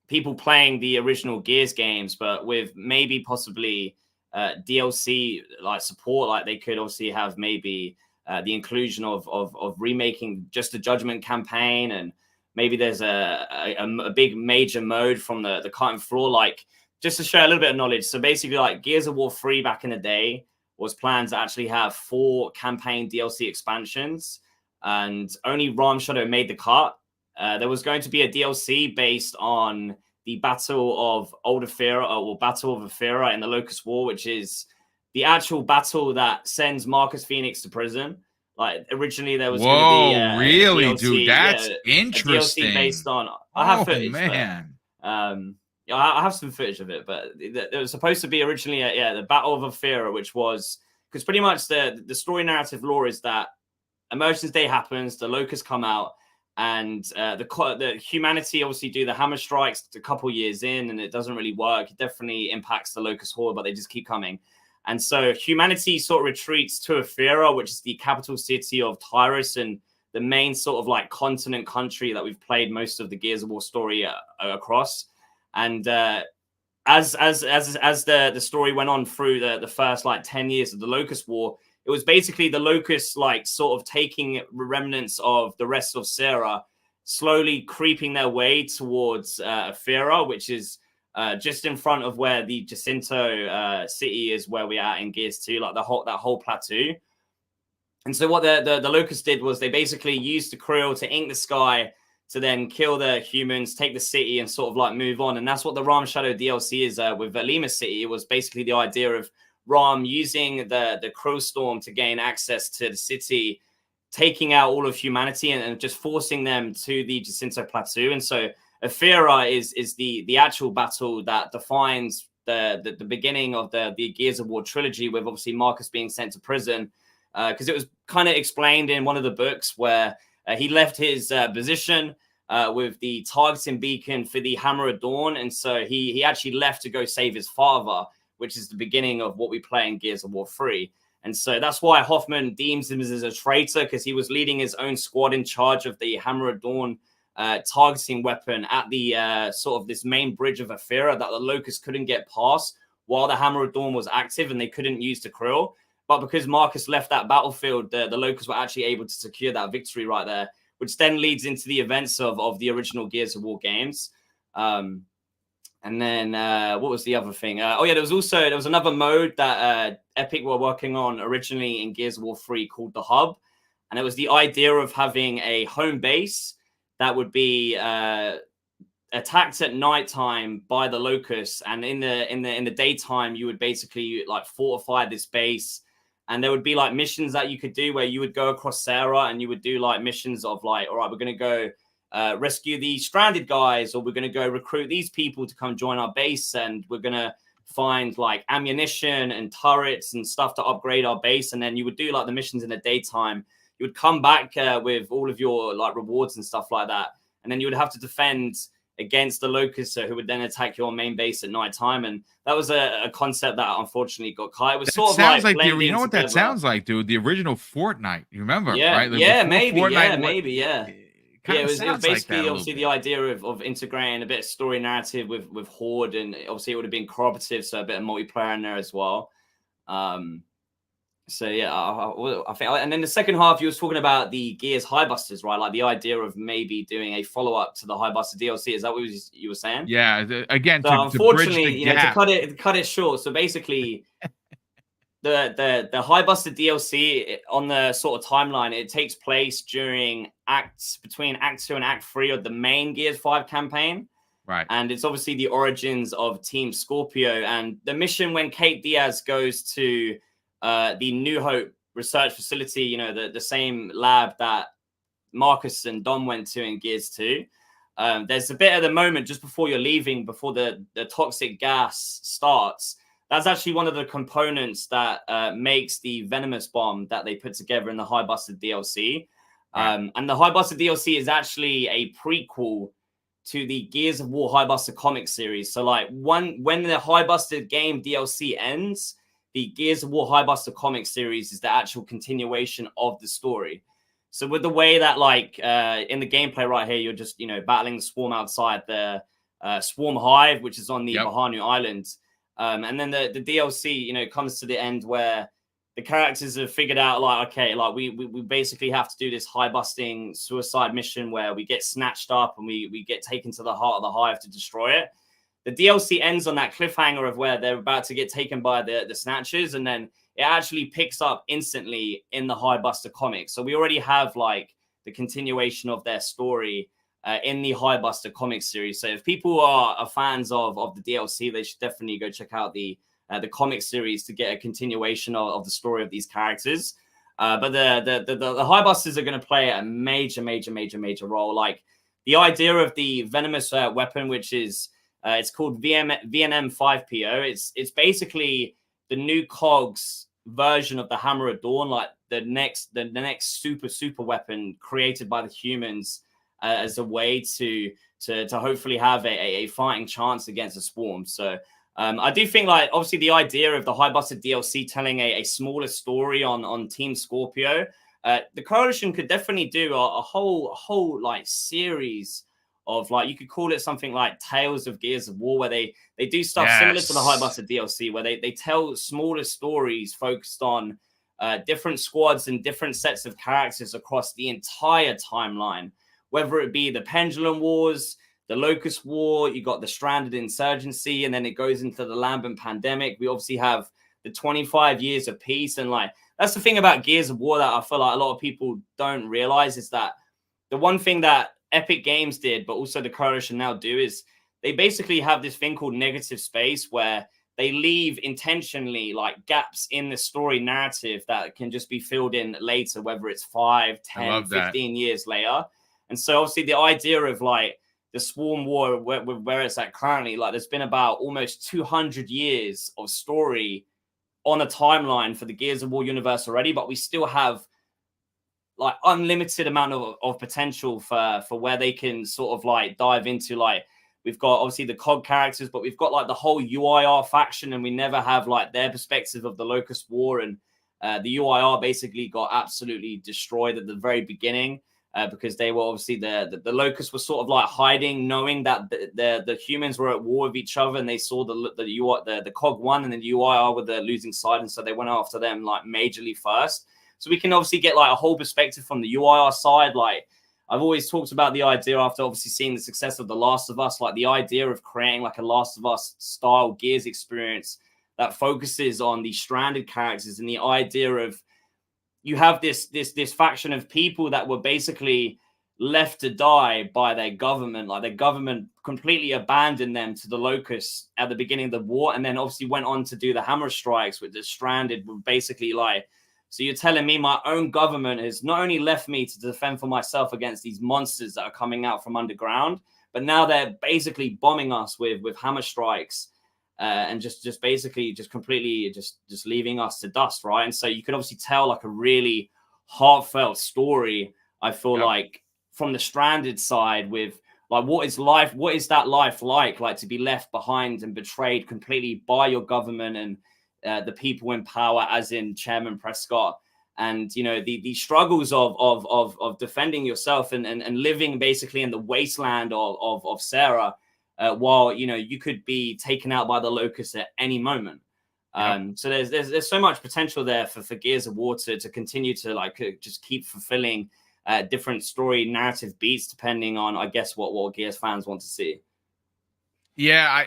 people playing the original Gears games, but with maybe possibly DLC like support. Like they could obviously have maybe the inclusion of remaking just the Judgment campaign, and maybe there's a big major mode from the cutting floor. Like just to share a little bit of knowledge. So basically, like Gears of War 3 back in the day was planned to actually have 4 campaign DLC expansions, and only Ram Shadow made the cut. There was going to be a DLC based on the Battle of Old Aphira, or Battle of Aphira in the Locust War, which is the actual battle that sends Marcus Fenix to prison. Like originally there was going to be a really, DLC, dude? That's a interesting. DLC based on. I have footage, man. Yeah, I have some footage of it, but it was supposed to be originally, the Battle of Aphira, which was because pretty much the story narrative lore is that Emergence Day happens, the Locusts come out, and the humanity obviously do the hammer strikes a couple years in, and it doesn't really work. It definitely impacts the Locust Horde, but they just keep coming. And so humanity sort of retreats to Aphira, which is the capital city of Tyrus and the main sort of like continent country that we've played most of the Gears of War story across. And as the story went on through the first like 10 years of the Locust War, it was basically the Locusts like sort of taking remnants of the rest of Sarah, slowly creeping their way towards Aphira, which is just in front of where the Jacinto city is, where we're at in Gears 2, like that whole plateau. And so what the Locusts did was they basically used the Krill to ink the sky, to then kill the humans, take the city, and sort of like move on. And that's what the Ram Shadow DLC is with Lima City. It was basically the idea of Ram using the Crow Storm to gain access to the city, taking out all of humanity and just forcing them to the Jacinto Plateau. And so Aphira is the actual battle that defines the beginning of the Gears of War trilogy, with obviously Marcus being sent to prison. Because it was kind of explained in one of the books where he left his position with the targeting beacon for the Hammer of Dawn. And so he actually left to go save his father, which is the beginning of what we play in Gears of War 3. And so that's why Hoffman deems him as a traitor, because he was leading his own squad in charge of the Hammer of Dawn targeting weapon at the sort of this main bridge of Aphira that the Locusts couldn't get past while the Hammer of Dawn was active, and they couldn't use the Krill. But because Marcus left that battlefield, the Locusts were actually able to secure that victory right there, which then leads into the events of the original Gears of War games. And then what was the other thing? There was another mode that Epic were working on originally in Gears of War 3 called the Hub. And it was the idea of having a home base that would be attacked at nighttime by the Locusts, and in the daytime you would basically like fortify this base. And there would be like missions that you could do where you would go across Sarah and you would do like missions of like, all right, we're going to go rescue the stranded guys, or we're going to go recruit these people to come join our base, and we're going to find like ammunition and turrets and stuff to upgrade our base. And then you would do like the missions in the daytime. You would come back with all of your like rewards and stuff like that. And then you would have to defend against the Locusts, who would then attack your main base at nighttime. And that was a concept that unfortunately got cut. It was sort of like you know what that sounds like, dude? The original Fortnite. You remember, yeah, right? Like maybe, Fortnite, maybe. It was basically like obviously the idea of integrating a bit of story narrative with Horde, and obviously it would have been cooperative, so a bit of multiplayer in there as well. So yeah, I think, and then the second half, you was talking about the Gears Highbusters, right? Like the idea of maybe doing a follow up to the Highbuster DLC. Is that what you were saying? Yeah. Again, so unfortunately, to cut it short. So basically, the Highbuster DLC on the sort of timeline, it takes place during between Act 2 and Act 3 of the main Gears 5 campaign. Right. And it's obviously the origins of Team Scorpio, and the mission when Kate Diaz goes to the New Hope research facility, the same lab that Marcus and Dom went to in Gears 2. there's a bit at the moment just before you're leaving, before the toxic gas starts. That's actually one of the components that makes the venomous bomb that they put together in the High Busted DLC. Right. And the High Busted DLC is actually a prequel to the Gears of War High Busted comic series. So like when the High Busted game DLC ends, the Gears of War High Busted comic series is the actual continuation of the story. So with the way that like in the gameplay right here, you're just, you know, battling the swarm outside the swarm hive, which is on the Bahanu Island. And then the DLC, you know, comes to the end where the characters have figured out like, okay, like we basically have to do this high busting suicide mission where we get snatched up and we get taken to the heart of the hive to destroy it. The DLC ends on that cliffhanger of where they're about to get taken by the snatchers, and then it actually picks up instantly in the High Buster comic. So we already have like the continuation of their story in the High Buster comic series. So if people are fans of the DLC, they should definitely go check out the comic series to get a continuation of the story of these characters. But the High Busters are going to play a major role. Like the idea of the venomous weapon, which is it's called VNM 5PO. It's basically the new COG's version of the Hammer of Dawn, like the next super weapon created by the humans as a way to hopefully have a fighting chance against a swarm. So I do think, like, obviously the idea of the High Busted DLC telling a smaller story on Team Scorpio, the Coalition could definitely do a whole like series of, like, you could call it something like Tales of Gears of War, where they do stuff similar to the High Busted DLC, where they tell smaller stories focused on different squads and different sets of characters across the entire timeline, whether it be the Pendulum Wars, the Locust War, you got the Stranded Insurgency, and then it goes into the Lambent Pandemic. We obviously have the 25 years of peace. And like, that's the thing about Gears of War that I feel like a lot of people don't realize, is that the one thing that Epic Games did, but also the Coalition now do, is they basically have this thing called negative space, where they leave intentionally like gaps in the story narrative that can just be filled in later, whether it's 5, 10, 15 years later. And so obviously the idea of like the Swarm War, where it's at currently, like there's been about almost 200 years of story on a timeline for the Gears of War universe already, but we still have like unlimited amount of potential for where they can sort of like dive into. Like, we've got obviously the COG characters, but we've got like the whole UIR faction, and we never have like their perspective of the Locust War. And the UIR basically got absolutely destroyed at the very beginning because they were obviously the Locusts were sort of like hiding, knowing that the humans were at war with each other, and they saw the COG won and then the UIR were the losing side, and so they went after them like majorly first. So we can obviously get like a whole perspective from the UIR side. Like, I've always talked about the idea, after obviously seeing the success of The Last of Us, like the idea of creating like a Last of Us style Gears experience that focuses on the stranded characters, and the idea of you have this faction of people that were basically left to die by their government. Like, their government completely abandoned them to the Locusts at the beginning of the war, and then obviously went on to do the hammer strikes with the stranded, were basically like, so you're telling me my own government has not only left me to defend for myself against these monsters that are coming out from underground, but now they're basically bombing us with hammer strikes and just basically just completely just leaving us to dust, right? And so you could obviously tell like a really heartfelt story, I feel like, from the stranded side, with like, what is that life like to be left behind and betrayed completely by your government and the people in power, as in Chairman Prescott, and, you know, the struggles of defending yourself and living basically in the wasteland of Sarah, while, you know, you could be taken out by the Locusts at any moment. So there's so much potential there for Gears of War to continue to like just keep fulfilling different story narrative beats, depending on, I guess, what Gears fans want to see. Yeah,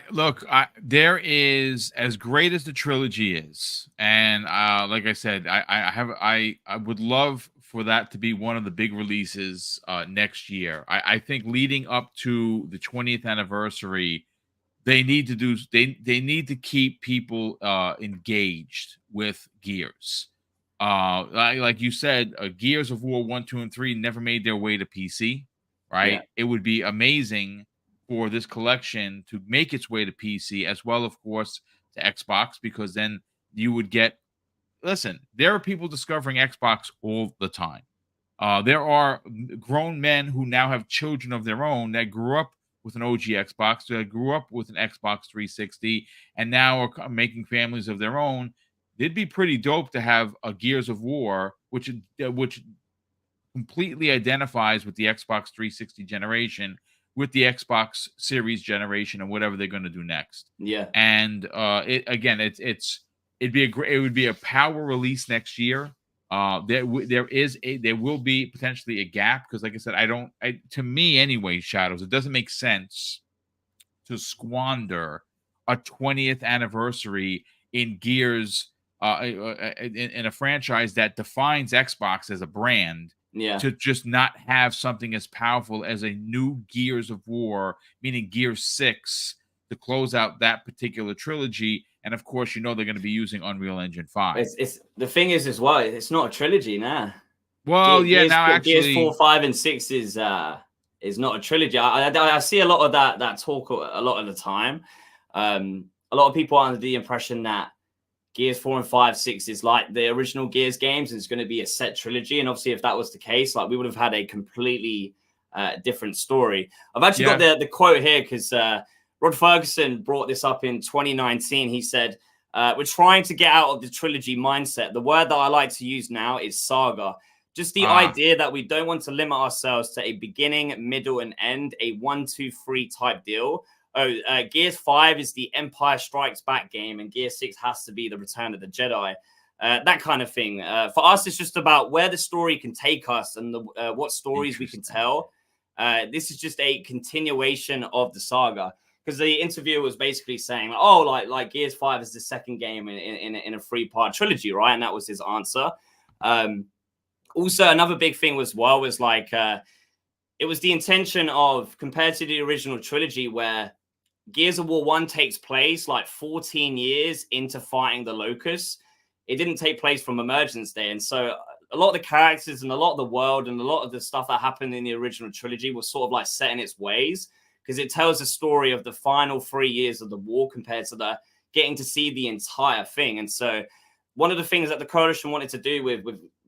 there is, as great as the trilogy is, and like I said, I would love for that to be one of the big releases next year. I think leading up to the 20th anniversary, they need to keep people engaged with Gears. Like you said, Gears of War 1, 2, and 3 never made their way to PC. right? Yeah. It would be amazing for this collection to make its way to PC as well, of course, to Xbox, because then you would get. Listen, there are people discovering Xbox all the time. There are grown men who now have children of their own that grew up with an OG Xbox, that grew up with an Xbox 360, and now are making families of their own. It'd be pretty dope to have a Gears of War, which completely identifies with the Xbox 360 generation, with the Xbox Series generation, and whatever they're going to do next. Yeah. And it would be a power release next year. There will be potentially a gap because, like I said, to me anyway, Shadows, it doesn't make sense to squander a 20th anniversary in Gears, in a franchise that defines Xbox as a brand. Yeah. To just not have something as powerful as a new Gears of War, meaning Gears 6, to close out that particular trilogy. And of course, they're going to be using Unreal Engine 5. It's the thing is as well, it's not a trilogy now. Well, Gears, now actually Gears 4, 5, and 6 is not a trilogy. I see a lot of that talk a lot of the time. A lot of people are under the impression that Gears 4 and 5, 6 is like the original Gears games and it's going to be a set trilogy. And obviously, if that was the case, like we would have had a completely different story. I've actually got the quote here because Rod Ferguson brought this up in 2019. He said, we're trying to get out of the trilogy mindset. The word that I like to use now is saga. Just the idea that we don't want to limit ourselves to a beginning, middle, and end, a 1, 2, 3 type deal. Gears 5 is the Empire Strikes Back game, and Gears 6 has to be the Return of the Jedi. That kind of thing. For us, it's just about where the story can take us and what stories we can tell. This is just a continuation of the saga. Because the interviewer was basically saying, like Gears 5 is the second game in a 3-part trilogy, right? And that was his answer. Also, another big thing was like it was the intention of, compared to the original trilogy, where Gears of War 1 takes place like 14 years into fighting the Locusts. It didn't take place from Emergence Day. And so a lot of the characters and a lot of the world and a lot of the stuff that happened in the original trilogy was sort of like set in its ways, because it tells the story of the final 3 years of the war compared to getting to see the entire thing. And so one of the things that the Coalition wanted to do with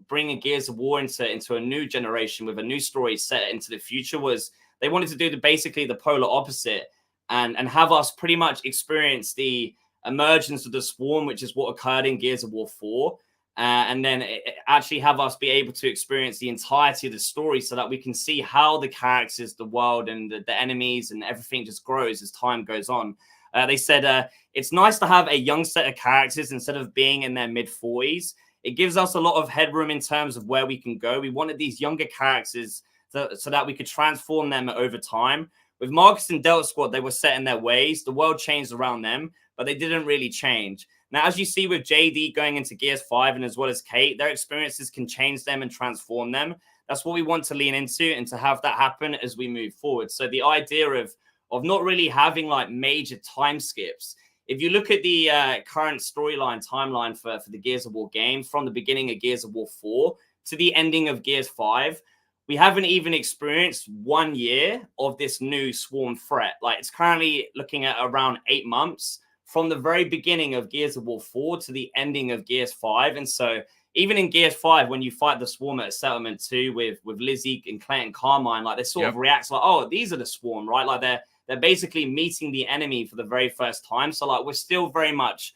bringing Gears of War into a new generation with a new story set into the future was they wanted to do basically the polar opposite and have us pretty much experience the emergence of the Swarm, which is what occurred in Gears of War 4. And then actually have us be able to experience the entirety of the story so that we can see how the characters, the world, and the enemies and everything just grows as time goes on. They said it's nice to have a young set of characters instead of being in their mid-40s. It gives us a lot of headroom in terms of where we can go. We wanted these younger characters so that we could transform them over time. With Marcus and Delta Squad, they were set in their ways. The world changed around them, but they didn't really change. Now, as you see with JD going into Gears 5 and as well as Kate, their experiences can change them and transform them. That's what we want to lean into and to have that happen as we move forward. So the idea of not really having like major time skips. If you look at the current timeline for the Gears of War games, from the beginning of Gears of War 4 to the ending of Gears 5, we haven't even experienced 1 year of this new Swarm threat. Like, it's currently looking at around 8 months from the very beginning of Gears of War 4 to the ending of Gears 5. And so even in Gears 5, when you fight the Swarm at Settlement 2 with Lizzie and Clayton Carmine, like they sort of react like, oh, these are the Swarm, right? Like they're basically meeting the enemy for the very first time. So like we're still very much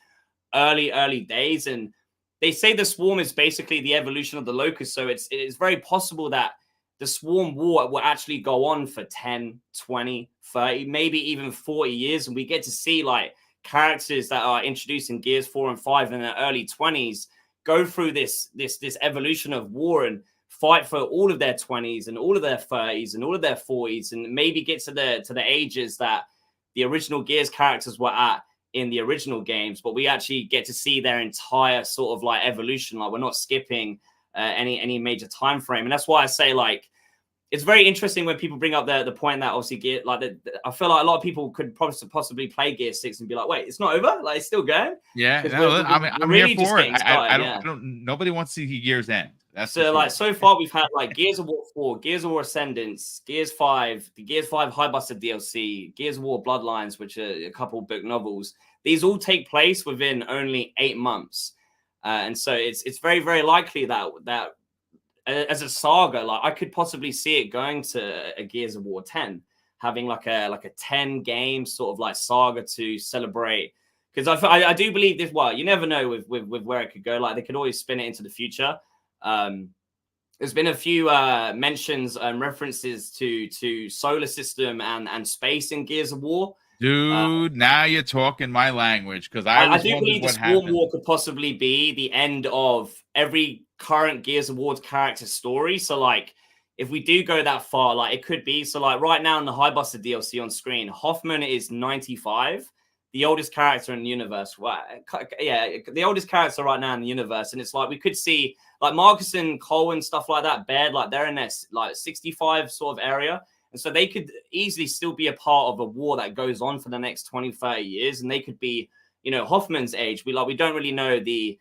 early days. And they say the Swarm is basically the evolution of the Locust. So it's very possible that the Swarm War will actually go on for 10, 20, 30, maybe even 40 years. And we get to see like characters that are introduced in Gears 4 and 5 in their early 20s go through this evolution of war and fight for all of their 20s and all of their 30s and all of their 40s, and maybe get to the ages that the original Gears characters were at in the original games, but we actually get to see their entire sort of like evolution. Like we're not skipping any major time frame. And that's why I say like it's very interesting when people bring up the point that obviously I feel like a lot of people could possibly play Gear 6 and be like, wait, it's not over? Like, it's still going? Yeah, Because no, I'm really here just for it. getting started, I don't. Nobody wants to see Gears end. That's for so sure. like so far we've had like Gears of War 4, Gears of War Ascendance, Gears 5, the Gears 5 High Buster DLC, Gears of War Bloodlines, which are a couple book novels. These all take place within only 8 months. And so it's very, very likely that as a saga, like I could possibly see it going to a Gears of War 10, having like a 10 game sort of like saga to celebrate. Because I do believe this. Well, you never know with where it could go. Like they could always spin it into the future. There's been a few mentions and references to solar system and space in Gears of War. Dude, now you're talking my language, because I was do wondering believe the what Swarm happened. War could possibly be the end of every current Gears of War character story. So, like, if we do go that far, like, it could be. So, like, right now in the High Buster DLC on screen, Hoffman is 95, the oldest character in the universe. Well, yeah, the oldest character right now in the universe. And it's like we could see, like, Marcus and Cole and stuff like that, Baird, like, they're in their, like, 65 sort of area. And so they could easily still be a part of a war that goes on for the next 20, 30 years. And they could be, you know, Hoffman's age. We don't really know the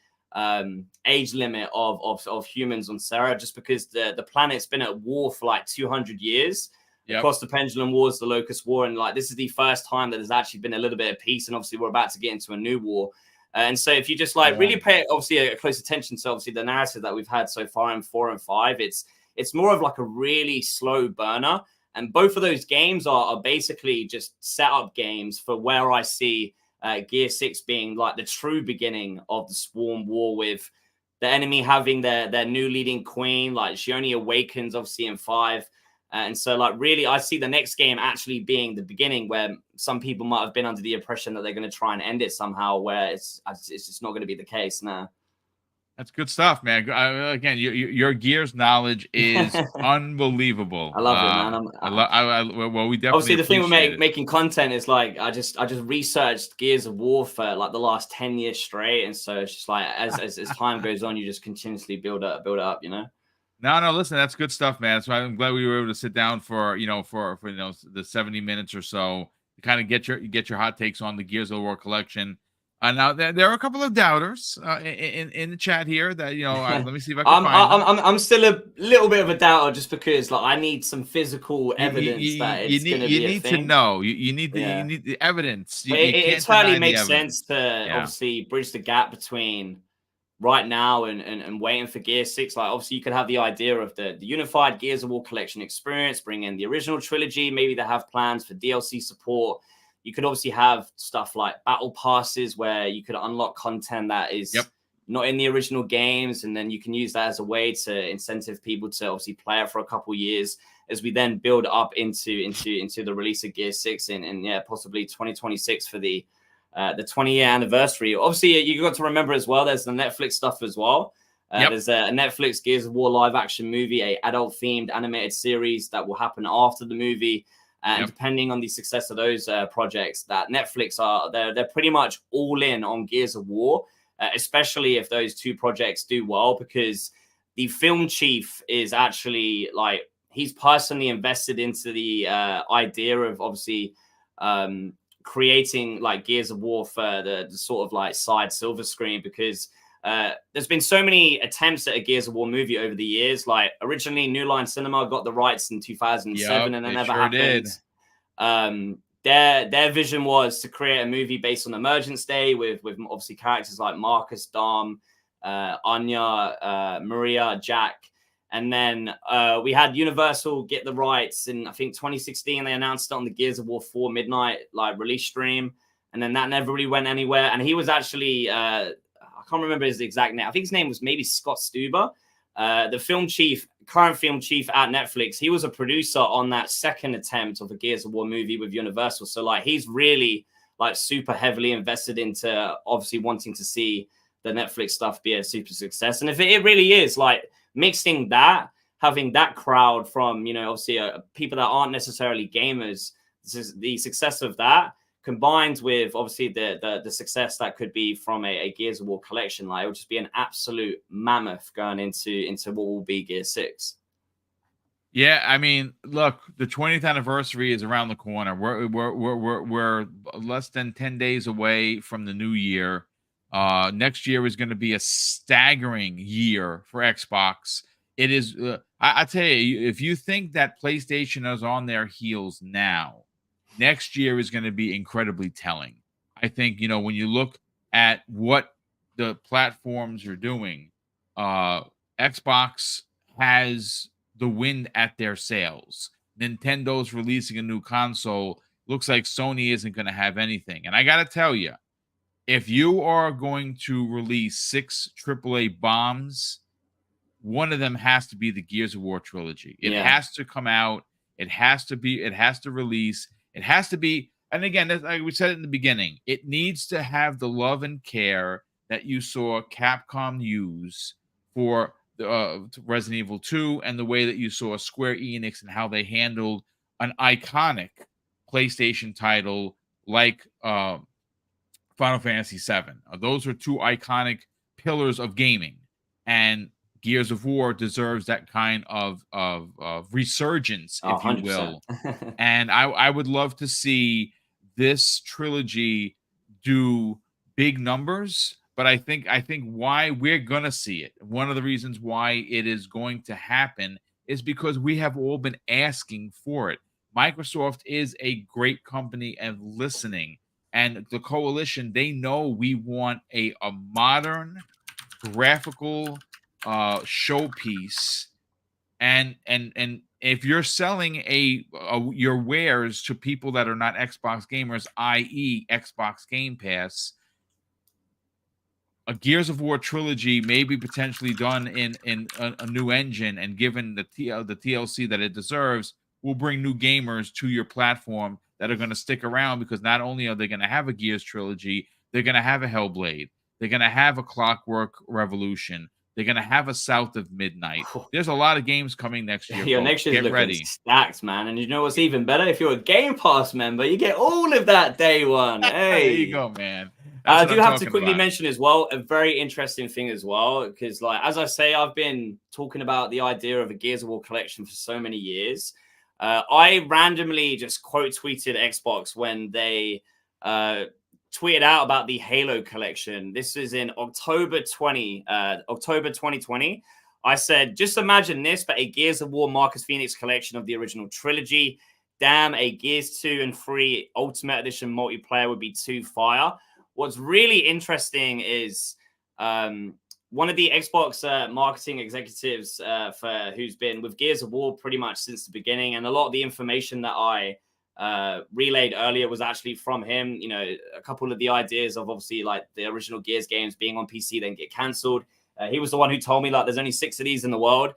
age limit of humans on Sarah, just because the planet's been at war for like 200 years. Yep. Across the Pendulum Wars, the Locust War. And like, this is the first time that there's actually been a little bit of peace. And obviously we're about to get into a new war. And so if you just like really pay obviously a close attention to obviously the narrative that we've had so far in 4 and 5, it's more of like a really slow burner. And both of those games are basically just setup games for where I see Gear 6 being like the true beginning of the Swarm War, with the enemy having their new leading queen. Like, she only awakens obviously in 5. And so like really I see the next game actually being the beginning, where some people might have been under the impression that they're going to try and end it somehow, where it's just not going to be the case now. That's good stuff, man. Again, your Gears knowledge is unbelievable. I love it, man. Well, we definitely obviously the thing with it. making content is like I just researched Gears of War for like the last 10 years straight, and so it's just like as time goes on, you just continuously build it up, you know. No, listen, that's good stuff, man. So I'm glad we were able to sit down for the 70 minutes or so to kind of get your hot takes on the Gears of War collection. Now there are a couple of doubters in the chat here that let me see if I can find them. I'm still a little bit of a doubter, just because like I need some physical evidence that it's going to be a thing. To know. You need the evidence. It totally makes sense to obviously bridge the gap between right now and waiting for Gear 6. Like, obviously you could have the idea of the unified Gears of War collection experience, bring in the original trilogy. Maybe they have plans for DLC support. You could obviously have stuff like battle passes where you could unlock content that is not in the original games, and then you can use that as a way to incentive people to obviously play it for a couple years as we then build up into the release of Gear 6 and possibly 2026 for the 20-year anniversary. Obviously, you got to remember as well, there's the Netflix stuff as well. There's a Netflix Gears of War live action movie, a adult themed animated series that will happen after the movie. And depending on the success of those projects, that Netflix they're pretty much all in on Gears of War, especially if those two projects do well, because the film chief is actually like, he's personally invested into the idea of obviously creating like Gears of War for the sort of like side silver screen, because there's been so many attempts at a Gears of War movie over the years. Like, originally New Line Cinema got the rights in 2007 and it never happened. Their vision was to create a movie based on Emergence Day with obviously characters like Marcus, Dom, Anya, Maria, Jack. And then we had Universal get the rights in, I think, 2016. They announced it on the Gears of War 4 midnight like release stream. And then that never really went anywhere. And he was actually I can't remember his exact name. I think his name was maybe Scott Stuber, the current film chief at Netflix. He was a producer on that second attempt of a Gears of War movie with Universal. So like, he's really like super heavily invested into obviously wanting to see the Netflix stuff be a super success. And if it really is, like, mixing that, having that crowd from, obviously people that aren't necessarily gamers, the success of that, combined with obviously the success that could be from a Gears of War collection, like, it would just be an absolute mammoth going into what will be Gear 6. Yeah, I mean, look, the 20th anniversary is around the corner. We're less than 10 days away from the new year. Next year is going to be a staggering year for Xbox. It is. I tell you, if you think that PlayStation is on their heels now, next year is going to be incredibly telling. I think when you look at what the platforms are doing, Xbox has the wind at their sails. Nintendo's releasing a new console. Looks like Sony isn't going to have anything. And I got to tell you, if you are going to release 6 AAA bombs, one of them has to be the Gears of War trilogy. It Yeah. has to come out. It has to release. It has to be, and again, like we said in the beginning, it needs to have the love and care that you saw Capcom use for the Resident Evil 2, and the way that you saw Square Enix and how they handled an iconic PlayStation title like Final Fantasy VII. Those are two iconic pillars of gaming, and Gears of War deserves that kind of resurgence, if you 100%. will. And I would love to see this trilogy do big numbers. But I think why we're gonna see it, one of the reasons why it is going to happen, is because we have all been asking for it. Microsoft is a great company and listening, and the coalition, they know we want a modern graphical showpiece, and if you're selling your wares to people that are not Xbox gamers, i.e. Xbox Game Pass, a Gears of War trilogy may be potentially done in a new engine, and given the TLC that it deserves, will bring new gamers to your platform that are going to stick around, because not only are they going to have a Gears trilogy, they're going to have a Hellblade, they're going to have a Clockwork Revolution, they're going to have a South of Midnight. There's a lot of games coming next year. Your next year's looking stacked, man. And you know what's even better? If you're a Game Pass member, you get all of that day one. Hey, there you go, man. I do have to quickly mention as well a very interesting thing as well, because like as I say, I've been talking about the idea of a Gears of War collection for so many years. I randomly just quote tweeted Xbox when they tweeted out about the Halo collection. This is in October 2020. I said, just imagine this, but a Gears of War Marcus Fenix collection of the original trilogy. Damn, a Gears 2 and 3 Ultimate Edition multiplayer would be too fire. What's really interesting is one of the Xbox marketing executives who's been with Gears of War pretty much since the beginning, and a lot of the information that I relayed earlier was actually from him. You know, a couple of the ideas of obviously like the original Gears games being on PC then get cancelled. He was the one who told me like there's only 6 of these in the world.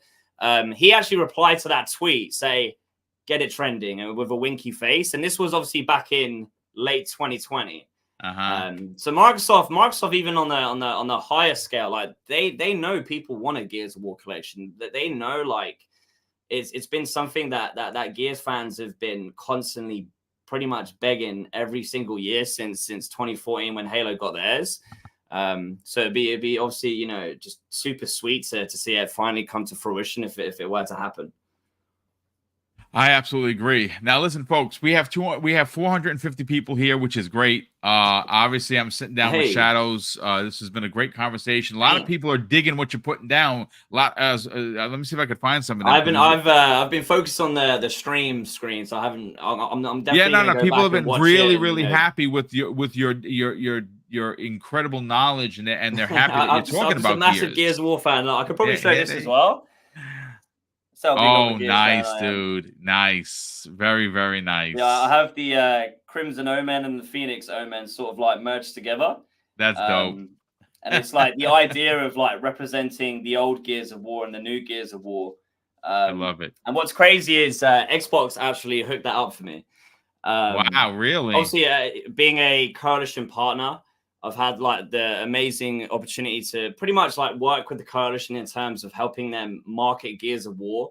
He actually replied to that tweet, say, get it trending, and with a winky face. And this was obviously back in late 2020. So Microsoft, even on the higher scale, like they know people want a Gears of War collection. That they know like it's been something that Gears fans have been constantly pretty much begging every single year since 2014 when Halo got theirs. So it'd be obviously, you know, just super sweet to see it finally come to fruition if it were to happen. I absolutely agree. Now, listen, folks, we have 450 people here, which is great. Obviously, I'm sitting down with Shadows. This has been a great conversation. A lot of people are digging what you're putting down. Let me see if I could find something. I've been focused on the stream screen, so I haven't. I'm definitely People have been really happy with your incredible knowledge, and they're happy that you're talking about. I'm a massive Gears of War fan. I could probably show this as well. Oh, nice, dude. Nice. Very, very nice. Yeah, I have the Crimson Omen and the Phoenix Omen sort of like merged together. That's dope. And it's like the idea of like representing the old Gears of War and the new Gears of War. I love it. And what's crazy is Xbox actually hooked that up for me. Wow, really? Obviously, being a coalition partner, I've had like the amazing opportunity to pretty much like work with the coalition in terms of helping them market Gears of War.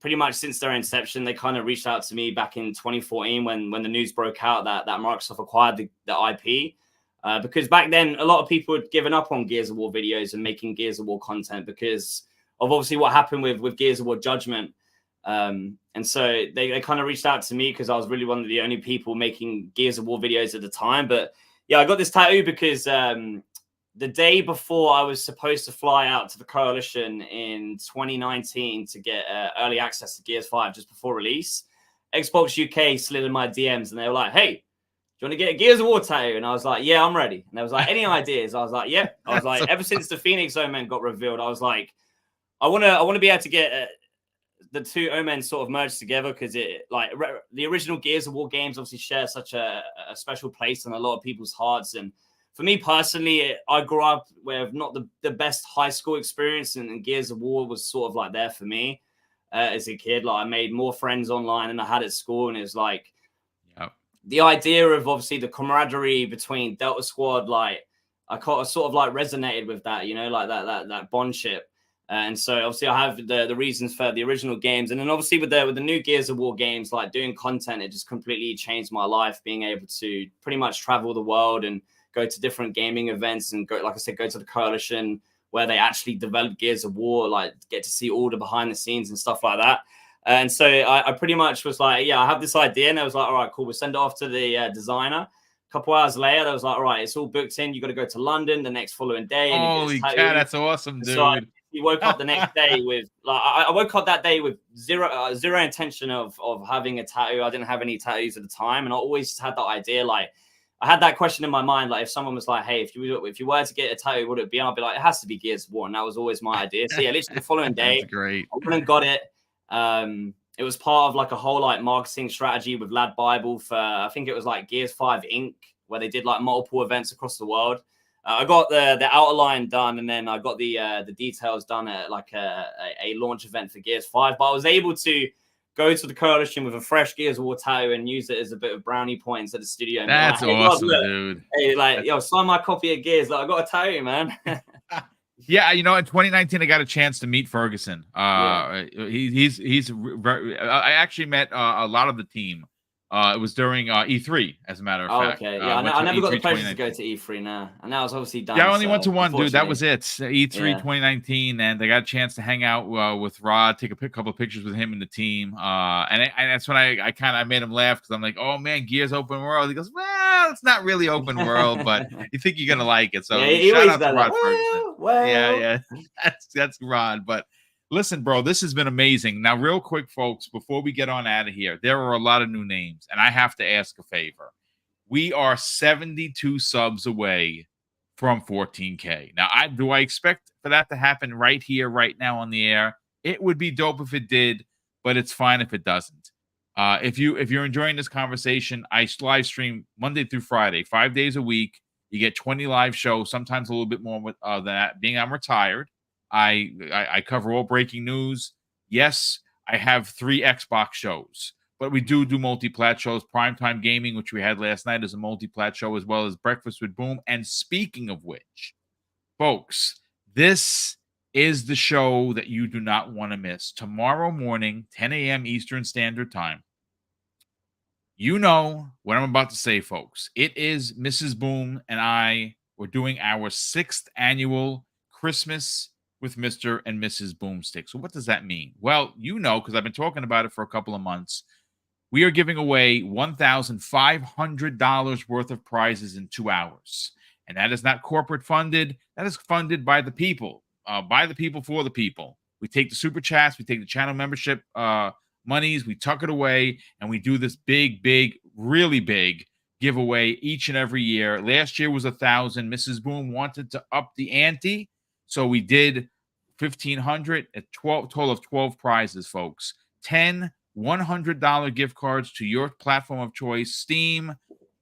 Pretty much since their inception, they kind of reached out to me back in 2014 when the news broke out that Microsoft acquired the IP. Because back then, a lot of people had given up on Gears of War videos and making Gears of War content because of obviously what happened with Gears of War Judgment. And so they kind of reached out to me because I was really one of the only people making Gears of War videos at the time. But yeah, I got this tattoo because the day before I was supposed to fly out to the Coalition in 2019 to get early access to Gears 5 just before release, Xbox UK slid in my DMs and they were like, hey, do you want to get a Gears of War tattoo? And I was like, yeah, I'm ready. And they was like, any ideas? I was like, yep. I was like, ever since the Phoenix Omen got revealed, I was like, I want to be able to get the two Omen sort of merged together because it like the original Gears of War games obviously share such a special place in a lot of people's hearts. And for me personally, I grew up with not the best high school experience, and Gears of War was sort of like there for me as a kid. Like I made more friends online than I had at school, and it was like the idea of obviously the camaraderie between Delta Squad. Like I sort of like resonated with that, you know, like that bondship. And so obviously I have the reasons for the original games. And then obviously with the new Gears of War games, like doing content, it just completely changed my life, being able to pretty much travel the world and go to different gaming events and go, like I said, go to the Coalition where they actually develop Gears of War, like get to see all the behind the scenes and stuff like that. And so I pretty much was like, yeah, I have this idea. And I was like, all right, cool. We'll send it off to the designer. A couple hours later, I was like, all right, it's all booked in. You got to go to London the next following day. And holy cow, that's awesome, dude. So we woke up the next day with like I woke up that day with zero intention of having a tattoo. I didn't have any tattoos at the time, and I always had that idea. Like I had that question in my mind, like if someone was like, "Hey, if you were to get a tattoo, would it be?" And I'd be like, "It has to be Gears of War," and that was always my idea. So yeah, literally the following day, great. I went and got it. It was part of like a whole like marketing strategy with Lad Bible for I think it was like Gears 5 Inc., where they did like multiple events across the world. I got the outer line done, and then I got the details done at like a launch event for Gears 5. But I was able to go to the Coalition with a fresh Gears of War tattoo and use it as a bit of brownie points at the studio. That's like, hey, awesome, look, dude. Hey, like, yo, sign my copy of Gears. Like, I got a tattoo, man. Yeah, you know, in 2019, I got a chance to meet Ferguson. He's very. I actually met a lot of the team. It was during E3, as a matter of fact. Okay, yeah, I never E3 got the pleasure to go to E3 now, and that was obviously done. Yeah, I only went to one, dude. That was it. E3 2019, and I got a chance to hang out with Rod, take a couple of pictures with him and the team. And that's when I kind of made him laugh because I'm like, "Oh man, Gears open world." He goes, "Well, it's not really open world, but you think you're gonna like it." So yeah, shout out to Rod Ferguson. Yeah, that's Rod, but. Listen, bro, this has been amazing. Now, real quick, folks, before we get on out of here, there are a lot of new names, and I have to ask a favor. We are 72 subs away from 14K. Now, do I expect for that to happen right here, right now on the air? It would be dope if it did, but it's fine if it doesn't. If you're enjoying this conversation, I live stream Monday through Friday, 5 days a week. You get 20 live shows, sometimes a little bit more than that. Being I'm retired. I cover all breaking news. Yes, I have 3 Xbox shows, but we do multi-plat shows. Primetime Gaming, which we had last night, is a multi-plat show, as well as Breakfast with Boom. And speaking of which, folks, this is the show that you do not want to miss. Tomorrow morning, 10 a.m. Eastern Standard Time. You know what I'm about to say, folks. It is Mrs. Boom and I. We're doing our 6th annual Christmas with Mr. and Mrs. BoomStick. So what does that mean? Well, you know, because I've been talking about it for a couple of months. We are giving away $1,500 worth of prizes in 2 hours. And that is not corporate funded. That is funded by the people, for the people. We take the super chats, we take the channel membership monies, we tuck it away, and we do this big, really big giveaway each and every year. Last year was 1,000. Mrs. Boom wanted to up the ante. So we did 1,500 at total of 12 prizes, folks. 10 $100 gift cards to your platform of choice, Steam,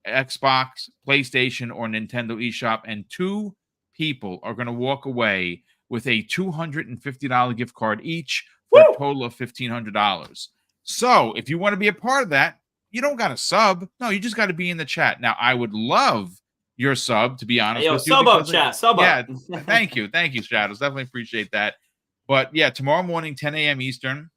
Xbox, PlayStation, or Nintendo eShop. And 2 people are going to walk away with a $250 gift card each for a total of $1,500. So if you want to be a part of that, you don't got to sub. No, you just got to be in the chat. Now, I would love your sub, to be honest with you. Sub up, chat. Sub up. Thank you, Shadows. Definitely appreciate that. But yeah, tomorrow morning, 10 a.m. Eastern.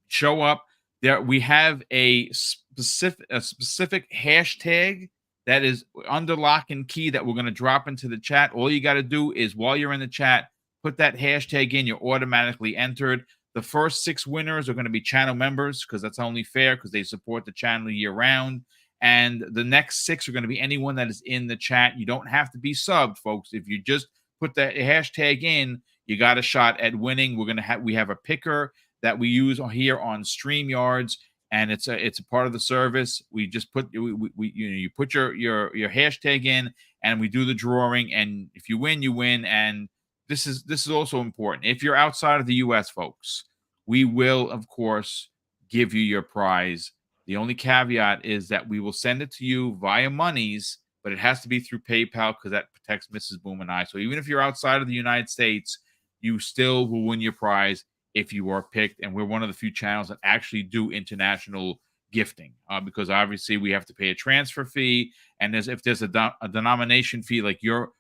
Show up. There we have a specific hashtag that is under lock and key that we're going to drop into the chat. All you got to do is while you're in the chat, put that hashtag in. You're automatically entered. The first 6 winners are going to be channel members because that's only fair because they support the channel year round. And the next 6 are going to be anyone that is in the chat. You don't have to be subbed, folks. If you just put the hashtag in, you got a shot at winning. We have a picker that we use here on StreamYards, and it's a part of the service. We just put you put your hashtag in, and we do the drawing. And if you win, you win. And this is also important. If you're outside of the U.S., folks, we will, of course, give you your prize. The only caveat is that we will send it to you via monies, but it has to be through PayPal because that protects Mrs. Boom and I. So even if you're outside of the United States, you still will win your prize if you are picked. And we're one of the few channels that actually do international gifting because obviously we have to pay a transfer fee. And if there's a denomination fee, like your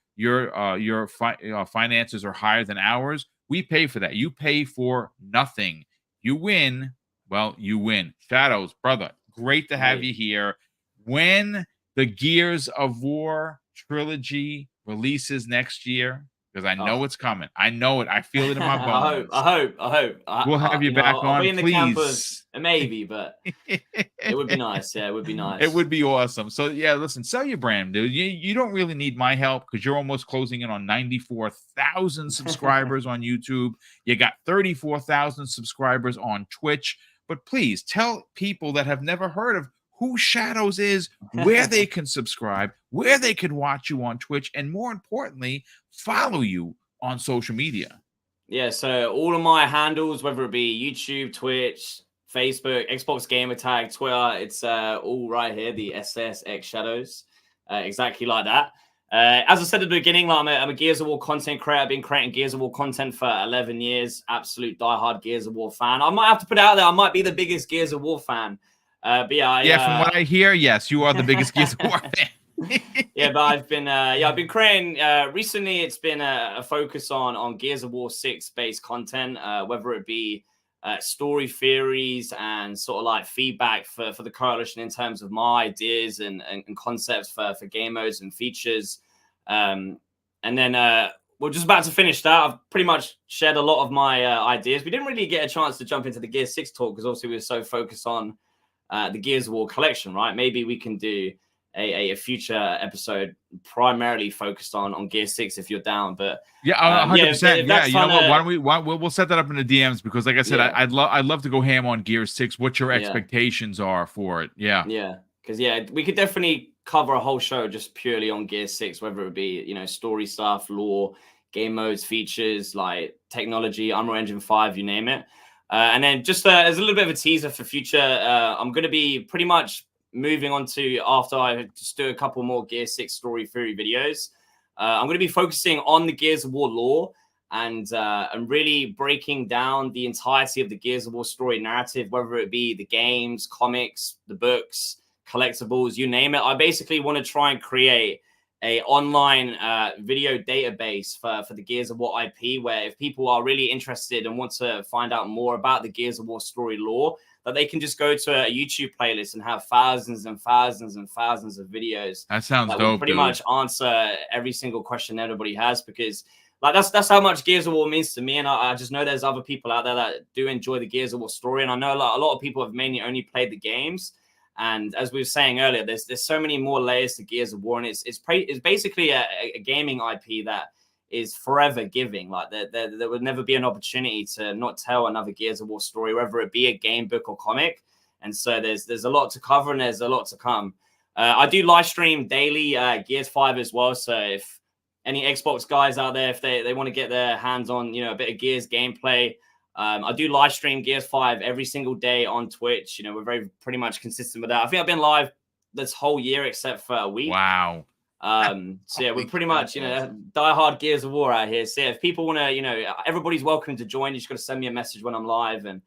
finances are higher than ours, we pay for that. You pay for nothing. You win. Well, you win. Shadows, brother, great to have you here. When the Gears of War trilogy releases next year, because I know it's coming. I know it. I feel it in my bones. I hope. We'll have you back on, I'll be in the camp of please. maybe, but it would be nice. Yeah, it would be nice. It would be awesome. So yeah, listen, sell your brand, dude. You don't really need my help because you're almost closing in on 94,000 subscribers on YouTube. You got 34,000 subscribers on Twitch. But please tell people that have never heard of who Shadows is, where they can subscribe, where they can watch you on Twitch, and more importantly, follow you on social media. Yeah, so all of my handles, whether it be YouTube, Twitch, Facebook, Xbox Gamer Tag, Twitter, it's all right here, the SSX Shadows, exactly like that. As I said at the beginning, like I'm a Gears of War content creator. I've been creating Gears of War content for 11 years. Absolute diehard Gears of War fan. I might have to put it out there. I might be the biggest Gears of War fan. But yeah, from what I hear, yes, you are the biggest Gears of War fan. Yeah, but I've been creating. Recently, it's been a focus on Gears of War 6 based content, whether it be story theories and sort of like feedback for the coalition in terms of my ideas and concepts for game modes and features. And then we're just about to finish that. I've pretty much shared a lot of my ideas. We didn't really get a chance to jump into the Gears 6 talk because obviously we were so focused on the Gears of War collection, right? Maybe we can do a future episode primarily focused on Gear 6 if you're down. But yeah, 100%. Yeah, you know what? We'll set that up in the DMs because, like I said, I'd love to go ham on Gear 6. What your expectations are for it? Yeah, because we could definitely cover a whole show just purely on Gear 6, whether it be story stuff, lore, game modes, features, like technology, Unreal Engine 5, you name it. And then just as a little bit of a teaser for future, I'm going to be pretty much moving on to, after I just do a couple more Gear 6 story theory videos, I'm going to be focusing on the Gears of War lore and really breaking down the entirety of the Gears of War story narrative, whether it be the games, comics, the books, collectibles, you name it. I basically want to try and create a online video database for the Gears of War IP, where if people are really interested and want to find out more about the Gears of War story lore, that they can just go to a YouTube playlist and have thousands and thousands and thousands of videos. That sounds that dope. Will pretty much answer every single question everybody has, because like that's how much Gears of War means to me. And I just know there's other people out there that do enjoy the Gears of War story. And I know a lot of people have mainly only played the games. And as we were saying earlier, there's so many more layers to Gears of War, and it's basically a gaming IP that is forever giving. Like there would never be an opportunity to not tell another Gears of War story, whether it be a game, book, or comic. And so there's a lot to cover, and there's a lot to come. I do live stream daily Gears 5 as well. So if any Xbox guys out there, if they want to get their hands on a bit of Gears gameplay, I do live stream Gears 5 every single day on Twitch. We're pretty much consistent with that. I think I've been live this whole year except for a week. Wow. So yeah, we're pretty much, diehard Gears of War out here. So yeah, if people want to, everybody's welcome to join. You just got to send me a message when I'm live, and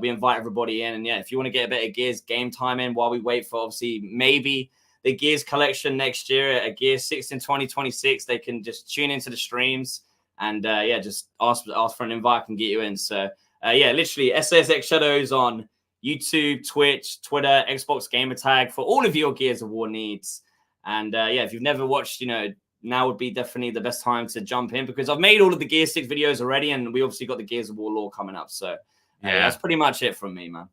we invite everybody in. And yeah, if you want to get a bit of Gears game time in while we wait for obviously maybe the Gears collection next year, a Gears 6 in 2026, they can just tune into the streams. And just ask for an invite and get you in. So literally SSX Shadows on YouTube, Twitch, Twitter, Xbox Gamer Tag for all of your Gears of War needs. And if you've never watched, now would be definitely the best time to jump in, because I've made all of the Gear 6 videos already, and we obviously got the Gears of War lore coming up. So Yeah, that's pretty much it from me, man.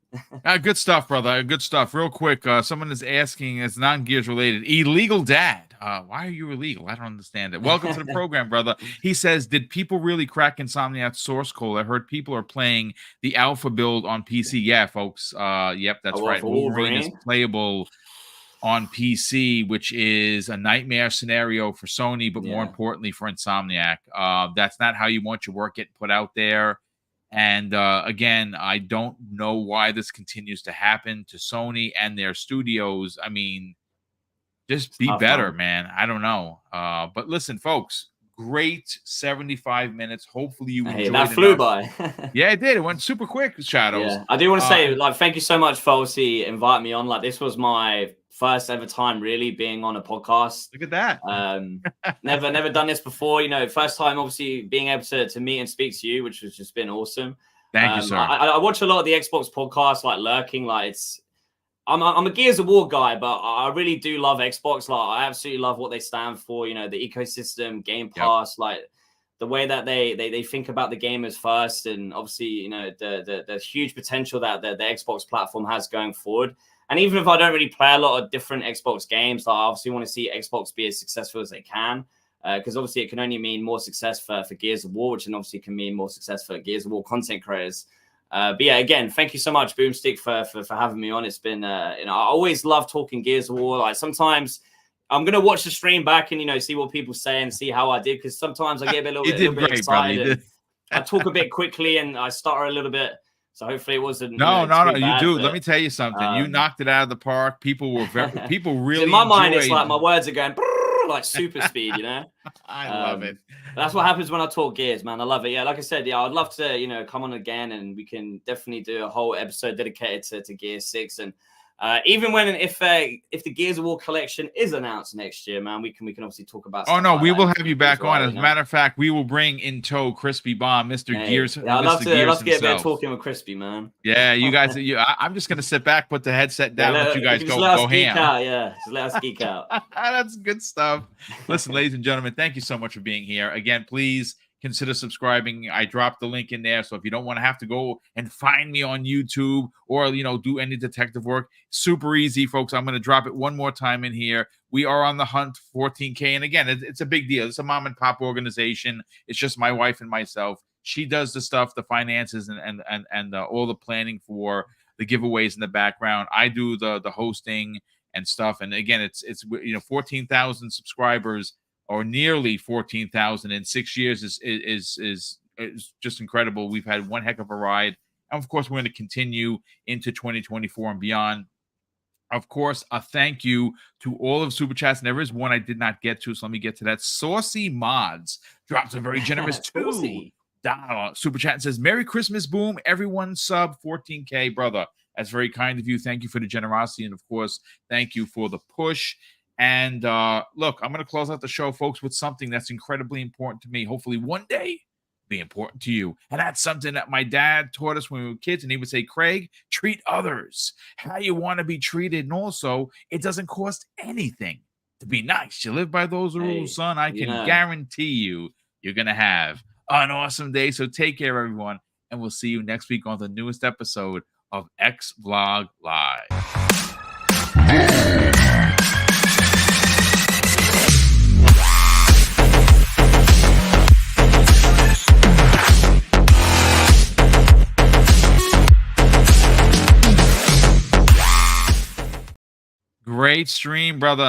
Good stuff, brother. Good stuff. Real quick, someone is asking, it's non-Gears related. Illegal dad. Why are you illegal? I don't understand it. Welcome to the program, brother. He says, did people really crack Insomniac's source code? I heard people are playing the alpha build on PC. Yeah, folks. Yep, that's right. Wolverine is playable on PC, which is a nightmare scenario for Sony, but more importantly for Insomniac. That's not how you want your work getting put out there. And again, I don't know why this continues to happen to Sony and their studios. I mean, just be better, man. I don't know. But listen, folks, great 75 minutes. Hopefully you enjoyed it. That flew by. Yeah, it did. It went super quick, Shadows. Yeah. I do want to say, like, thank you so much for obviously inviting me on. Like, this was my first ever time really being on a podcast. Look at that. Never done this before. You know, first time obviously being able to meet and speak to you, which has just been awesome. Thank you, sir. I watch a lot of the Xbox podcasts, like Lurking. Like, I'm a Gears of War guy, but I really do love Xbox. Like, I absolutely love what they stand for. You know, the ecosystem, Game Pass, like the way that they think about the gamers first, and obviously, you know, the huge potential that the Xbox platform has going forward. And even if I don't really play a lot of different Xbox games, I obviously want to see Xbox be as successful as they can, because obviously it can only mean more success for Gears of War, which then obviously can mean more success for Gears of War content creators. But yeah, again, thank you so much, BoomStick, for having me on. It's been, you know, I always love talking Gears of War. Like, sometimes I'm gonna watch the stream back and, you know, see what people say and see how I did, because sometimes I get a little bit excited. I talk a bit quickly and I stutter a little bit. So hopefully it wasn't. No, you do. Let me tell you something. You knocked it out of the park. People were people really. In my mind, it's like my words are going like super speed. You know. I love it. That's what happens when I talk Gears, man. I love it. Yeah, like I said, yeah, I'd love to, you know, come on again, and we can definitely do a whole episode dedicated to Gears 6. And even if the Gears of War collection is announced next year, man, we can obviously talk about. Oh no, we will have you back on. As a matter of fact, we will bring in tow Crispy Bomb, Mr. Gears. Yeah, I'd love to get a bit of talking with Crispy, man. Yeah, you guys. I'm just gonna sit back, put the headset down, let you guys go ham. Just let us geek out. That's good stuff. Listen, ladies and gentlemen, thank you so much for being here. Again, please consider subscribing. I dropped the link in there, so if you don't want to have to go and find me on YouTube or, you know, do any detective work, super easy, folks. I'm going to drop it one more time in here. We are on the hunt for 14K, and again, it's a big deal. It's a mom and pop organization. It's just my wife and myself. She does the stuff, the finances, and all the planning for the giveaways in the background. I do the hosting and stuff. And again, it's 14,000 subscribers, or nearly 14,000 in 6 years is just incredible. We've had one heck of a ride. And of course, we're going to continue into 2024 and beyond. Of course, a thank you to all of Super Chats. And there is one I did not get to, so let me get to that. Saucy Mods drops a very generous $2 Super Chat and says, Merry Christmas, Boom. Everyone sub 14K, brother. That's very kind of you. Thank you for the generosity. And of course, thank you for the push. And look, I'm going to close out the show, folks, with something that's incredibly important to me. Hopefully one day be important to you. And that's something that my dad taught us when we were kids. And he would say, Craig, treat others how you want to be treated. And also, it doesn't cost anything to be nice. You live by those rules, son. I can guarantee you, you're going to have an awesome day. So take care, everyone. And we'll see you next week on the newest episode of X Vlog Live. Great stream, brother.